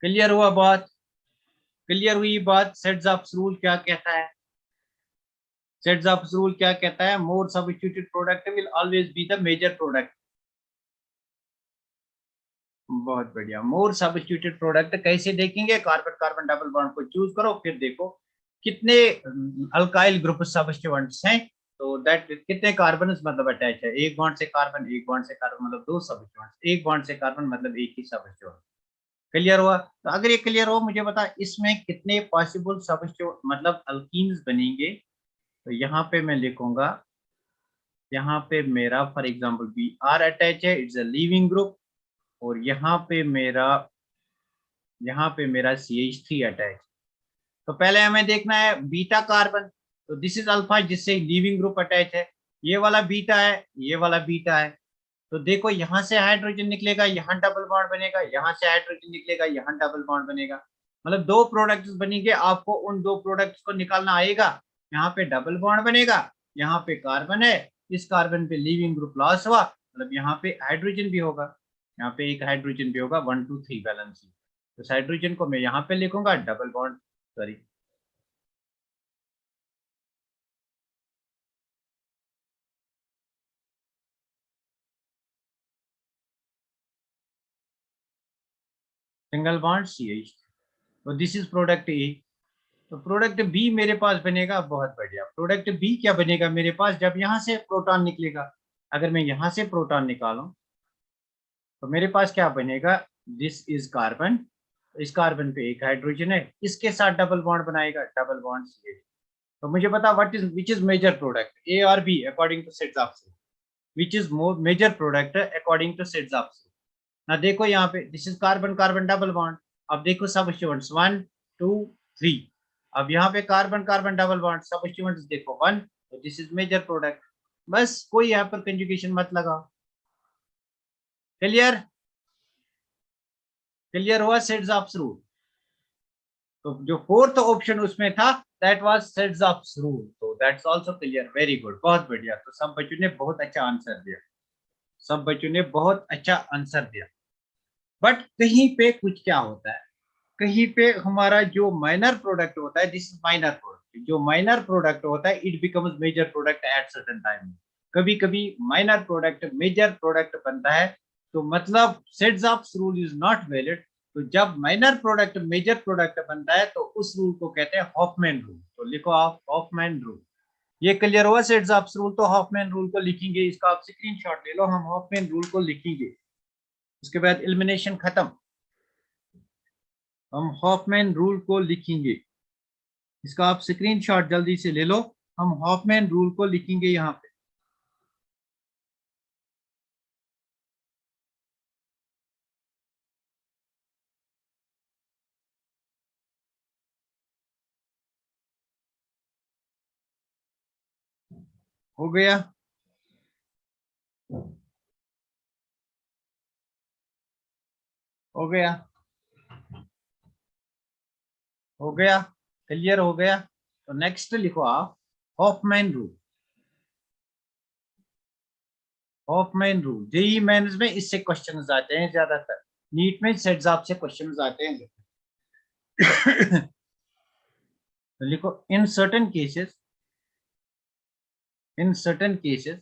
Clear हुआ बात? क्लियर हुई बात? सेट्स रूल क्या कहता है? सेट्स रूल क्या कहता है? More substituted product will always be the major product. बहुत बढ़िया। मोर सब्स्टिट्यूटेड प्रोडक्ट कैसे देखेंगे? कार्बन कार्बन डबल बॉन्ड को चूज करो, फिर देखो कितने अल्काइल ग्रुप सब्स्टिट्यूएंट्स हैं, तो दैट कितने कार्बन मतलब अटैच है। एक बॉन्ड से कार्बन, एक बॉन्ड से कार्बन मतलब दो सब्स्टिट्यूएंट्स, एक बॉन्ड से कार्बन मतलब एक ही सब्स्टिट्यूएंट। क्लियर हुआ? तो अगर ये क्लियर हो मुझे बता इसमें कितने पॉसिबल सब्स्टिट्यूएंट मतलब अल्कीन्स बनेंगे। तो यहाँ पे मैं लिखूंगा, यहाँ पे मेरा फॉर एग्जांपल Br अटैच है, इट्स अ लीविंग ग्रुप, और यहाँ पे मेरा CH3 अटैच। तो पहले हमें देखना है बीटा कार्बन, तो दिस इज अल्फा जिससे लीविंग ग्रुप अटैच है, ये वाला बीटा है, ये वाला बीटा है। तो देखो यहाँ से हाइड्रोजन निकलेगा, यहाँ डबल बॉन्ड बनेगा, यहाँ से हाइड्रोजन निकलेगा, यहाँ डबल बॉन्ड बनेगा, मतलब दो प्रोडक्ट्स बनेंगे। आपको उन दो प्रोडक्ट्स को निकालना आएगा। यहाँ पे डबल बॉन्ड बनेगा, यहाँ पे कार्बन है, इस कार्बन पे लीविंग ग्रुप लॉस हुआ, मतलब यहाँ पे हाइड्रोजन भी होगा, यहाँ पे एक हाइड्रोजन भी होगा, 1 2 3 बैलेंस। तो हाइड्रोजन को मैं यहाँ पे लिखूंगा double bond, sorry single bond CH। तो दिस इज प्रोडक्ट ए। तो प्रोडक्ट बी मेरे पास बनेगा, बहुत बढ़िया। प्रोडक्ट बी क्या बनेगा मेरे पास? जब यहाँ से प्रोटॉन निकलेगा, अगर मैं यहाँ से प्रोटॉन निकालूं तो मेरे पास क्या बनेगा? दिस इज कार्बन, इस कार्बन पे एक हाइड्रोजन है, इसके साथ डबल बॉन्ड बनाएगा, डबल बॉन्ड CH। तो मुझे पता what is which is major product, A और B according to Saytzeff's which is more major product according to Saytzeff's. ना देखो यहाँ पे this is carbon carbon double bond. अब देखो सब्स्टिट्यूएंट्स 1 2 3। अब यहाँ पे carbon carbon double bond, substituents देखो 1, तो दिस इज मेजर प्रोडक्ट। बस कोई यहाँ पर कंजुगेशन मत लगाओ। क्लियर? क्लियर हुआ सेट्स रूल? तो जो फोर्थ ऑप्शन उसमें था दैट वाज सेट्स रूल, तो that's also clear. Very good, बहुत बढ़िया। तो सब बच्चों ने बहुत अच्छा आंसर दिया, सब बच्चों ने बहुत अच्छा आंसर दिया। बट कहीं पे कुछ क्या होता है, कहीं पे हमारा जो माइनर प्रोडक्ट होता है, दिस इज माइनर प्रोडक्ट, जो माइनर प्रोडक्ट होता है it becomes major product at certain time. कभी कभी माइनर प्रोडक्ट मेजर प्रोडक्ट बनता है तो मतलब सेड्स-ऑप्स रूल इज नॉट वैलिड। तो जब माइनर प्रोडक्ट मेजर प्रोडक्ट बनता है तो उस रूल को कहते हैं हॉफमैन रूल। तो लिखो आप हॉफमैन रूल। ये क्लियर हुआ सेड्स-ऑप्स रूल? तो हॉफमैन रूल को लिखेंगे, इसका आप स्क्रीनशॉट ले लो, हम हॉफमैन रूल को लिखेंगे। उसके बाद एलिमिनेशन खत्म, हम हॉफमैन रूल को लिखेंगे। इसका आप स्क्रीनशॉट जल्दी से ले लो, हम हॉफमैन रूल को लिखेंगे यहाँ पे। हो गया? हो गया? हो गया? क्लियर हो गया? तो नेक्स्ट लिखो आप Hofmann rule. Hofmann rule JEE mains में इससे क्वेश्चंस आते हैं ज्यादातर, नीट में सेट्स आपसे क्वेश्चंस आते हैं। तो लिखो in certain cases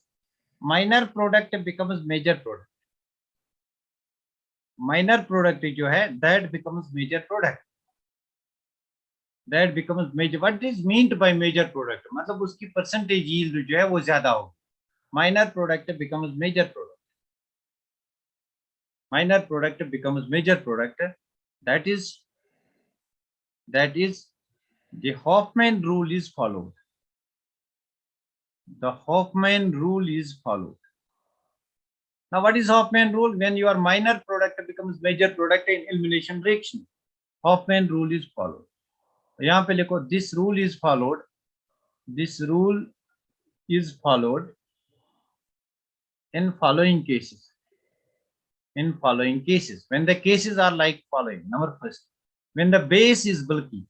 minor product becomes major product. Minor product जो है that becomes major product, that becomes major. What is meant by major product? मतलब उसकी परसेंटेज यील्ड जो है वो ज्यादा हो। Minor product becomes major product, minor product becomes major product. That is the Hoffman rule is followed. The Hoffman rule is followed. Now, what is Hoffman rule? When your minor product becomes major product in elimination reaction, Hoffman rule is followed. यहाँ पे लिखो this rule is followed. This rule is followed in following cases. In following cases, when the cases are like following. Number first, when the base is bulky.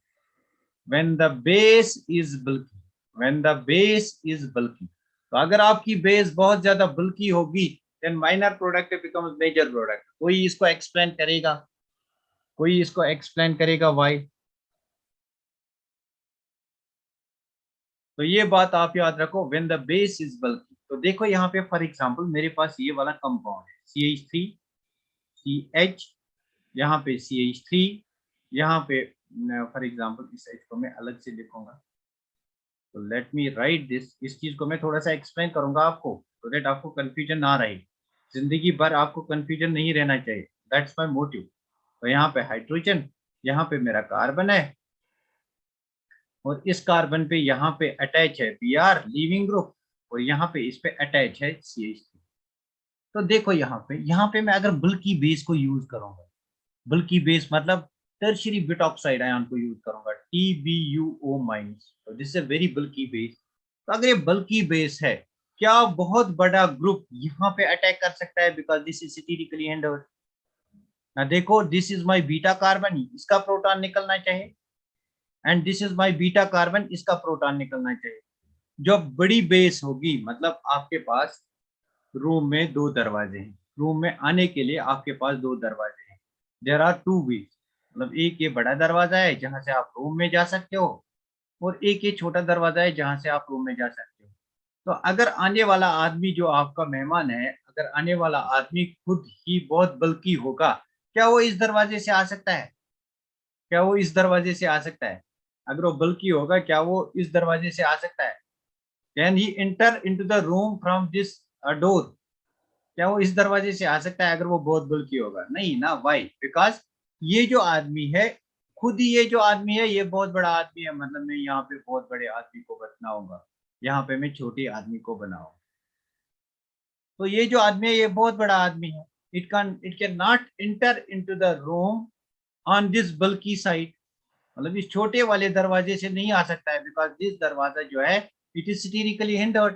When the base is bulky. When the base is bulky. तो अगर आपकी base बहुत ज्यादा bulky होगी then minor product becomes major product. कोई इसको explain करेगा? कोई इसको एक्सप्लेन करेगा व्हाई? तो ये बात आप याद रखो, when the base is bulky. तो देखो यहाँ पे फॉर एग्जांपल मेरे पास ये वाला कंपाउंड है CH3 CH, यहाँ पे CH3, यहाँ पे फॉर एग्जांपल इस H को मैं अलग से लिखूंगा। तो लेट मी राइट दिस। इस चीज को मैं थोड़ा सा एक्सप्लेन करूंगा आपको तो दैट आपको कंफ्यूजन ना रहे। जिंदगी भर आपको कंफ्यूजन नहीं रहना चाहिए, दैट्स माय मोटिव। तो यहाँ पे हाइड्रोजन, यहाँ पे मेरा कार्बन है और इस कार्बन पे यहाँ पे अटैच है Br लीविंग ग्रुप और यहाँ पे इस पे अटैच है CH3। तो देखो यहाँ पे मैं अगर बल्कि बेस को यूज करूंगा, बल्कि बेस मतलब टर्शियरी बिट ऑक्साइड आयन को यूज करूंगा TbUO माइनस। तो दिस इज अ वेरी बल्कि बेस। तो अगर ये बल्कि बेस है, क्या बहुत बड़ा ग्रुप यहाँ पे अटैक कर सकता है? Because this is sterically handled. ना देखो this is my beta carbon, इसका प्रोटॉन निकलना चाहिए, and this is my beta carbon, इसका प्रोटॉन निकलना चाहिए। जो बड़ी बेस होगी मतलब आपके पास रूम में दो दरवाजे हैं, रूम में आने के लिए आपके पास दो दरवाजे हैं। देयर आर टू वेज, मतलब एक ये बड़ा दरवाजा है जहां से आप रूम में जा सकते हो और एक ये छोटा दरवाजा है जहां से आप रूम में जा सकते हो। तो अगर आने वाला आदमी जो आपका मेहमान है, अगर आने वाला आदमी खुद ही बहुत बल्कि होगा, क्या वो इस दरवाजे से आ सकता है? क्या वो इस दरवाजे से आ सकता है? अगर वो बल्कि होगा क्या वो इस दरवाजे से आ सकता है? Can he enter into the room from this door? क्या वो इस दरवाजे से आ सकता है अगर वो बहुत बल्कि होगा? नहीं ना। वाई? बिकॉज ये जो आदमी है, खुद ही ये जो आदमी है ये बहुत बड़ा आदमी है, मतलब मैं यहाँ पे बहुत बड़े आदमी को बनाऊंगा, यहाँ पे मैं छोटे आदमी को बनाऊंगा। तो ये जो आदमी है ये बहुत बड़ा आदमी है। It can not inter into the room on this बल्कि साइड, मतलब इस छोटे वाले दरवाजे से नहीं आ सकता है बिकॉज दिस दरवाजा जो है इट इज स्टीरिकली हिंडर्ड।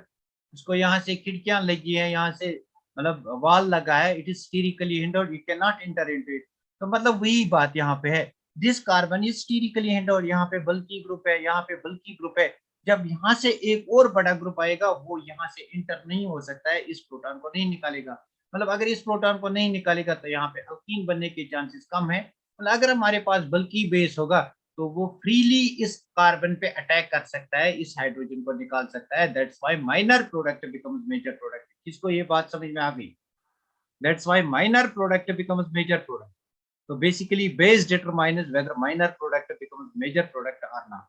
उसको यहाँ से खिड़कियां लगी है, यहाँ से मतलब वॉल लगा है, it is sterically hindered, it can not enter into it. तो मतलब वही बात यहाँ पे है, this carbon is sterically hindered. यहाँ पे बल्कि ग्रुप है, यहाँ पे बल्कि ग्रुप है। जब यहाँ से एक और बड़ा ग्रुप आएगा वो यहाँ से इंटर नहीं हो सकता है, इस प्रोटॉन को नहीं निकालेगा। मतलब अगर इस प्रोटॉन को नहीं निकालेगा तो यहाँ पे अल्कीन बनने के चांसेस कम है। मतलब अगर हमारे पास बल्कि बेस होगा तो वो फ्रीली इस कार्बन पे अटैक कर सकता है, इस हाइड्रोजन को निकाल सकता है। That's why minor product becomes major product. किसको ये बात समझ में आ गई? That's why minor product becomes major product. So basically base determines whether minor product becomes major product or not.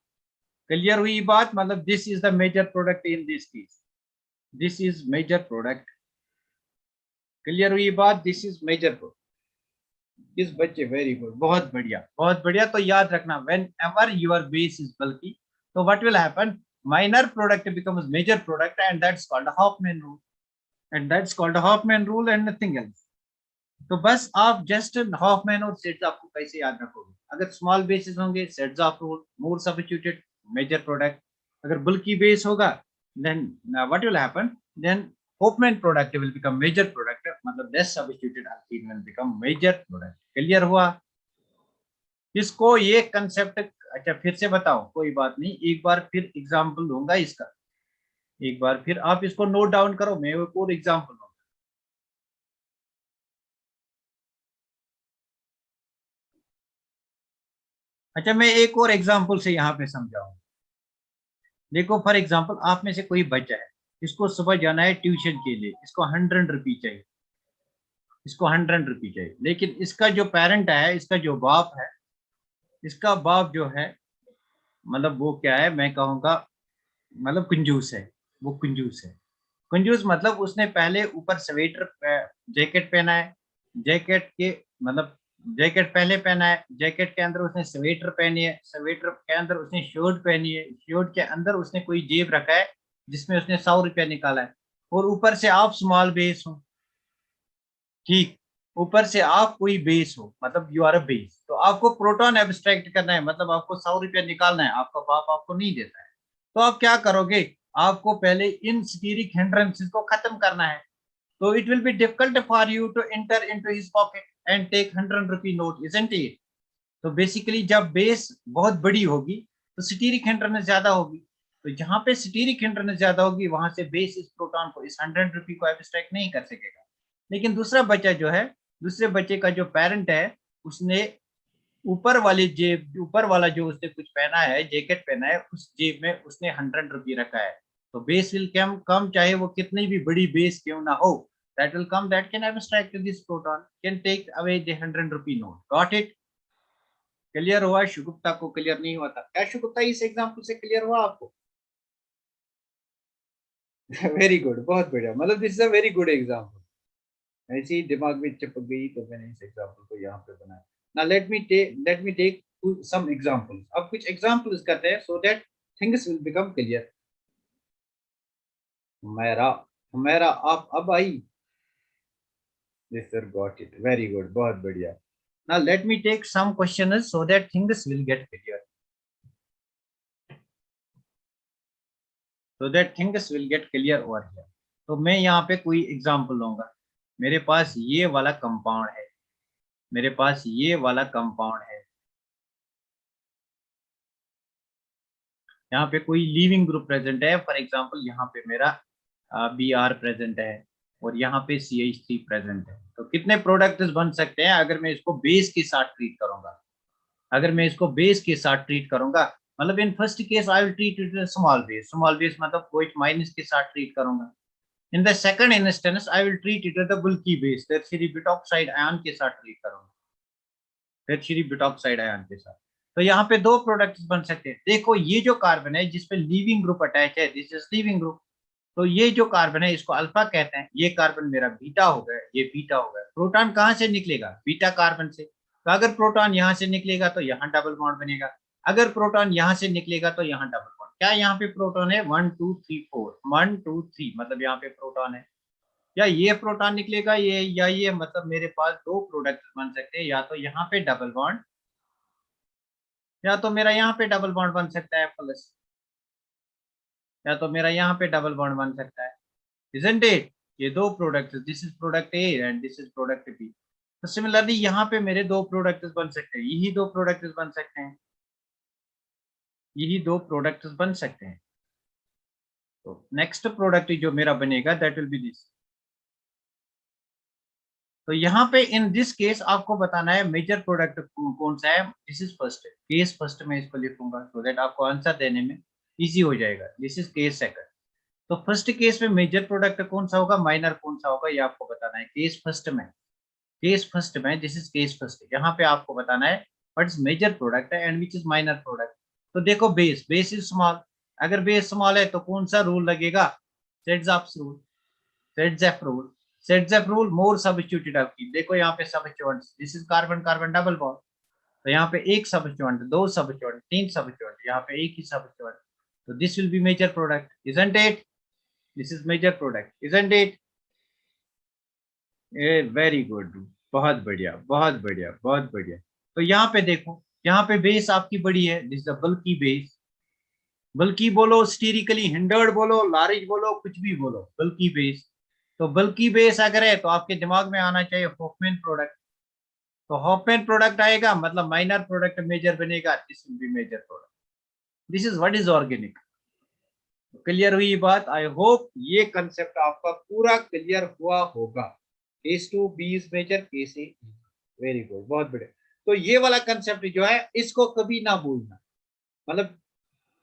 Clear हुई बात? मतलब this is the major product in this case. This is major product. Clear हुई बात? This is major product. इस बच्चे very good, बहुत बढ़िया बहुत बढ़िया। तो याद रखना, whenever your base is bulky, तो what will happen, minor product becomes major product and that's called Hofmann rule, and that's called Hofmann rule and nothing else. तो बस आप जस्ट हॉफमैन और सेट्स आपको कैसे याद रखोगे, अगर स्मॉल बेसिस होंगे Saytzeff's of rule, more substituted major product, अगर बल्कि बेस होगा then what will happen, then Hofmann product will become major product, मतलब less substituted alkene will become major product। Clear हुआ? इसको ये कंसेप्ट, अच्छा फिर से बताओ, कोई बात नहीं, एक बार फिर एग्जांपल दूंगा इसका, एक बार फिर आप इसको नोट डाउन करो, मैं एक और एग्जांपल दूंगा। अच्छा मैं एक और एग्जांपल से यहाँ पे समझाऊं। देखो फॉर एग्जांपल आप में से कोई बच्चा है, इसको सुबह जाना है ट्यूशन के लिए, इसको 100 रुपी चाहिए, इसको 100 रुपी चाहिए, लेकिन इसका जो पेरेंट है, इसका जो बाप है, इसका बाप जो है, मतलब वो क्या है मैं कहूँगा, मतलब कंजूस है, वो कंजूस है। कंजूस मतलब उसने पहले ऊपर स्वेटर जैकेट पहना है, जैकेट के मतलब जैकेट पहले पहना है, जैकेट के अंदर उसने स्वेटर पहनी है, स्वेटर के अंदर उसने शर्ट पहनी है, शर्ट के अंदर उसने कोई जेब रखा है जिसमें उसने 100 रुपया निकाला है, और ऊपर से आप स्मॉल बेस हो, ठीक, ऊपर से आप कोई बेस हो, मतलब यू आर अ बेस, तो आपको प्रोटॉन एब्स्ट्रैक्ट करना है, मतलब आपको 100 रुपया निकालना है, आपका बाप आपको नहीं देता है, तो आप क्या करोगे, आपको पहले इन स्टीरिक हिंड्रेंसेस को खत्म करना है। तो it will be difficult for you to enter into his pocket and take 100 rupee note, isn't it? तो बेसिकली जब बेस बहुत बड़ी होगी तो स्टीरिक हिंड्रेंस ज्यादा होगी, तो जहां पे स्टीरिक हिंड्रेंस ज्यादा होगी वहां से बेस इस प्रोटॉन को, इस 100 रुपी को एब्स्ट्रैक्ट नहीं कर सकेगा। लेकिन दूसरा बच्चा जो है, दूसरे बच्चे का जो पेरेंट है, उसने ऊपर वाली जेब, ऊपर वाला जो उसने कुछ पहना है, जैकेट पहना है, उस जेब में उसने 100 रुपी रखा है, तो बेस विल कम कम, चाहे वो कितनी भी बड़ी बेस क्यों ना हो, that will come, that can abstract this proton, can take away the 100 rupee note। Got it? Clear हुआ? शुगुप्ता को क्लियर नहीं हुआ था क्या? शुगुप्ता इस एग्जांपल से क्लियर हुआ आपको? वेरी गुड, बहुत बढ़िया, मतलब this is a very good example. ऐसे ही दिमाग में चिपक गई तो मैंने इस एग्जांपल को यहाँ पे बनाया। Now let me take some examples, अब कुछ एग्जांपल्स करते हैं so that things will become clear. मेरा मेरा आप अब I, yes sir, got it, very good, बहुत बढ़िया। Now let me take some questions so that things will get clear, so that things will get clear over here. तो मैं यहाँ पे कोई एग्जांपल लूंगा, मेरे पास ये वाला कंपाउंड है, मेरे पास ये वाला कंपाउंड है, यहाँ पे कोई लीविंग ग्रुप प्रेजेंट है, फॉर एग्जांपल यहाँ पे मेरा Br प्रेजेंट है और यहाँ पे CH3 प्रेजेंट है, तो कितने प्रोडक्ट्स बन सकते हैं अगर मैं इसको बेस के साथ ट्रीट करूंगा, अगर मैं इसको बेस के साथ ट्रीट करूंगा, मतलब in first case I will treat it small base, small base मतलब कोई माइनस के साथ ट्रीट करूंगा। In the second instance I will treat it the bulky base, tertiary butoxide ion के साथ ट्रीट करूंगा, टर्शियरी ब्यूटॉक्साइड आयन के साथ। तो यहाँ पे दो प्रोडक्ट्स बन सकते हैं। देखो ये जो कार्बन है जिसपे लीविंग ग्रुप अटैच है, दिस इज लीविंग ग्रुप, तो ये जो कार्बन है इसको अल्फा कहते हैं, ये कार्बन मेरा बीटा हो गया, ये बीटा हो गया। प्रोटॉन कहाँ से निकलेगा? बीटा कार्बन से, तो अगर प्रोटॉन यहाँ से निकलेगा तो यहाँ डबल बॉन्ड बनेगा, अगर प्रोटॉन यहाँ से निकलेगा तो यहाँ डबल बॉन्ड। क्या यहाँ पे प्रोटॉन है? 1 2 3 4, 1 2 3, मतलब यहाँ पे प्रोटॉन है, या ये प्रोटॉन निकलेगा ये या ये, मतलब मेरे पास दो प्रोडक्ट बन सकते हैं, या तो यहाँ पे डबल बॉन्ड, या तो मेरा यहाँ पे डबल बॉन्ड बन सकता है प्लस, या तो मेरा यहाँ पे डबल बॉन्ड बन सकता है, isn't it? ये दो product, this is product A and this is product B. तो सिमिलरली यहाँ पे मेरे दो प्रोडक्ट्स बन सकते हैं, यही दो प्रोडक्ट्स बन सकते हैं, यही दो प्रोडक्ट्स बन सकते हैं। तो नेक्स्ट प्रोडक्ट जो मेरा बनेगा दैट विल बी दिस। तो यहाँ पे इन दिस केस आपको बताना है मेजर प्रोडक्ट कौन सा है, this is first case, first में इसको लिखूंगा सो दैट आपको आंसर देने में इजी हो जाएगा, दिस इज केस सेकंड। तो फर्स्ट केस में मेजर प्रोडक्ट कौन सा होगा, माइनर कौन सा होगा, ये आपको बताना है। केस फर्स्ट में दिस इज केस फर्स्ट, यहाँ पे आपको बताना है what is major product and which is minor product. तो देखो बेस इज स्मॉल, अगर बेस स्मॉल है तो कौन सा रूल लगेगा, Saytzeff's rule, Saytzeff's rule more substituted आपकी। देखो यहाँ पे substituent, this is carbon carbon double bond, तो यहाँ पे एक सब्स्टिट्यूएंट, दो सब्स्टिट्यूएंट, तीन सब्स्टिट्यूएंट, यहाँ पे एक ही सब्स्टिट्यूएंट, तो this will be major product, isn't it, this is major product, isn't it. Very good, बहुत बढ़िया बहुत बढ़िया बहुत बढ़िया। तो यहाँ पे देखो, यहाँ पे बेस आपकी बड़ी है, दिस इज बल्की बेस, बल्कि बोलो, स्टीरिकली हिंडर्ड बोलो, लारिज बोलो, कुछ भी बोलो, बल्कि बेस। तो बल्कि बेस अगर है तो आपके दिमाग में आना चाहिए हॉफमैन प्रोडक्ट, तो हॉफमैन प्रोडक्ट आएगा मतलब माइनर प्रोडक्ट मेजर बनेगा, this will be major product, this is what is organic. Clear हुई बात? आई होप ये कंसेप्ट आपका पूरा क्लियर हुआ होगा। Case two B is major, case A, very good, बहुत बढ़िया। तो ये वाला कंसेप्ट जो है इसको कभी ना भूलना, मतलब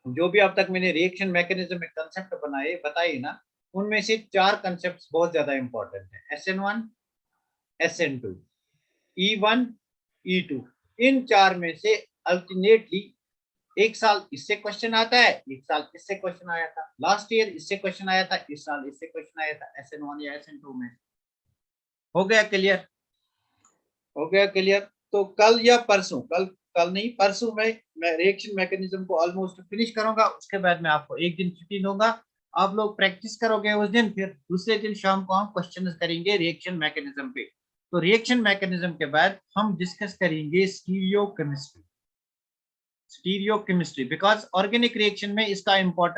जो भी अब तक मैंने रिएक्शन मैकेनिज्म में कंसेप्ट बनाए बताए ना, उनमें से चार कंसेप्ट बहुत ज्यादा इंपॉर्टेंट है, SN1, SN2, E1, E2। इन चार में से अल्टरनेटली एक साल इससे क्वेश्चन आता है, एक साल इससे क्वेश्चन आया था, लास्ट ईयर इससे क्वेश्चन आया था, इस साल इससे क्वेश्चन आया था, SN1 या SN2 में। हो गया क्लियर? हो गया क्लियर? तो कल या परसों, कल नहीं परसों में मैं रिएक्शन मैकेनिज्म को ऑलमोस्ट फिनिश करूंगा, उसके बाद मैं आपको एक दिन छुट्टी दूंगा, आप लोग प्रैक्टिस करोगे उस दिन, फिर दूसरे दिन शाम को हम क्वेश्चन करेंगे रिएक्शन मैकेनिज्म पे। तो रिएक्शन मैकेनिज्म के बाद हम डिस्कस करेंगे स्टीरियोकेमिस्ट्री, बिकॉज ऑर्गेनिक रिएक्शन में इसका इंपॉर्टेंट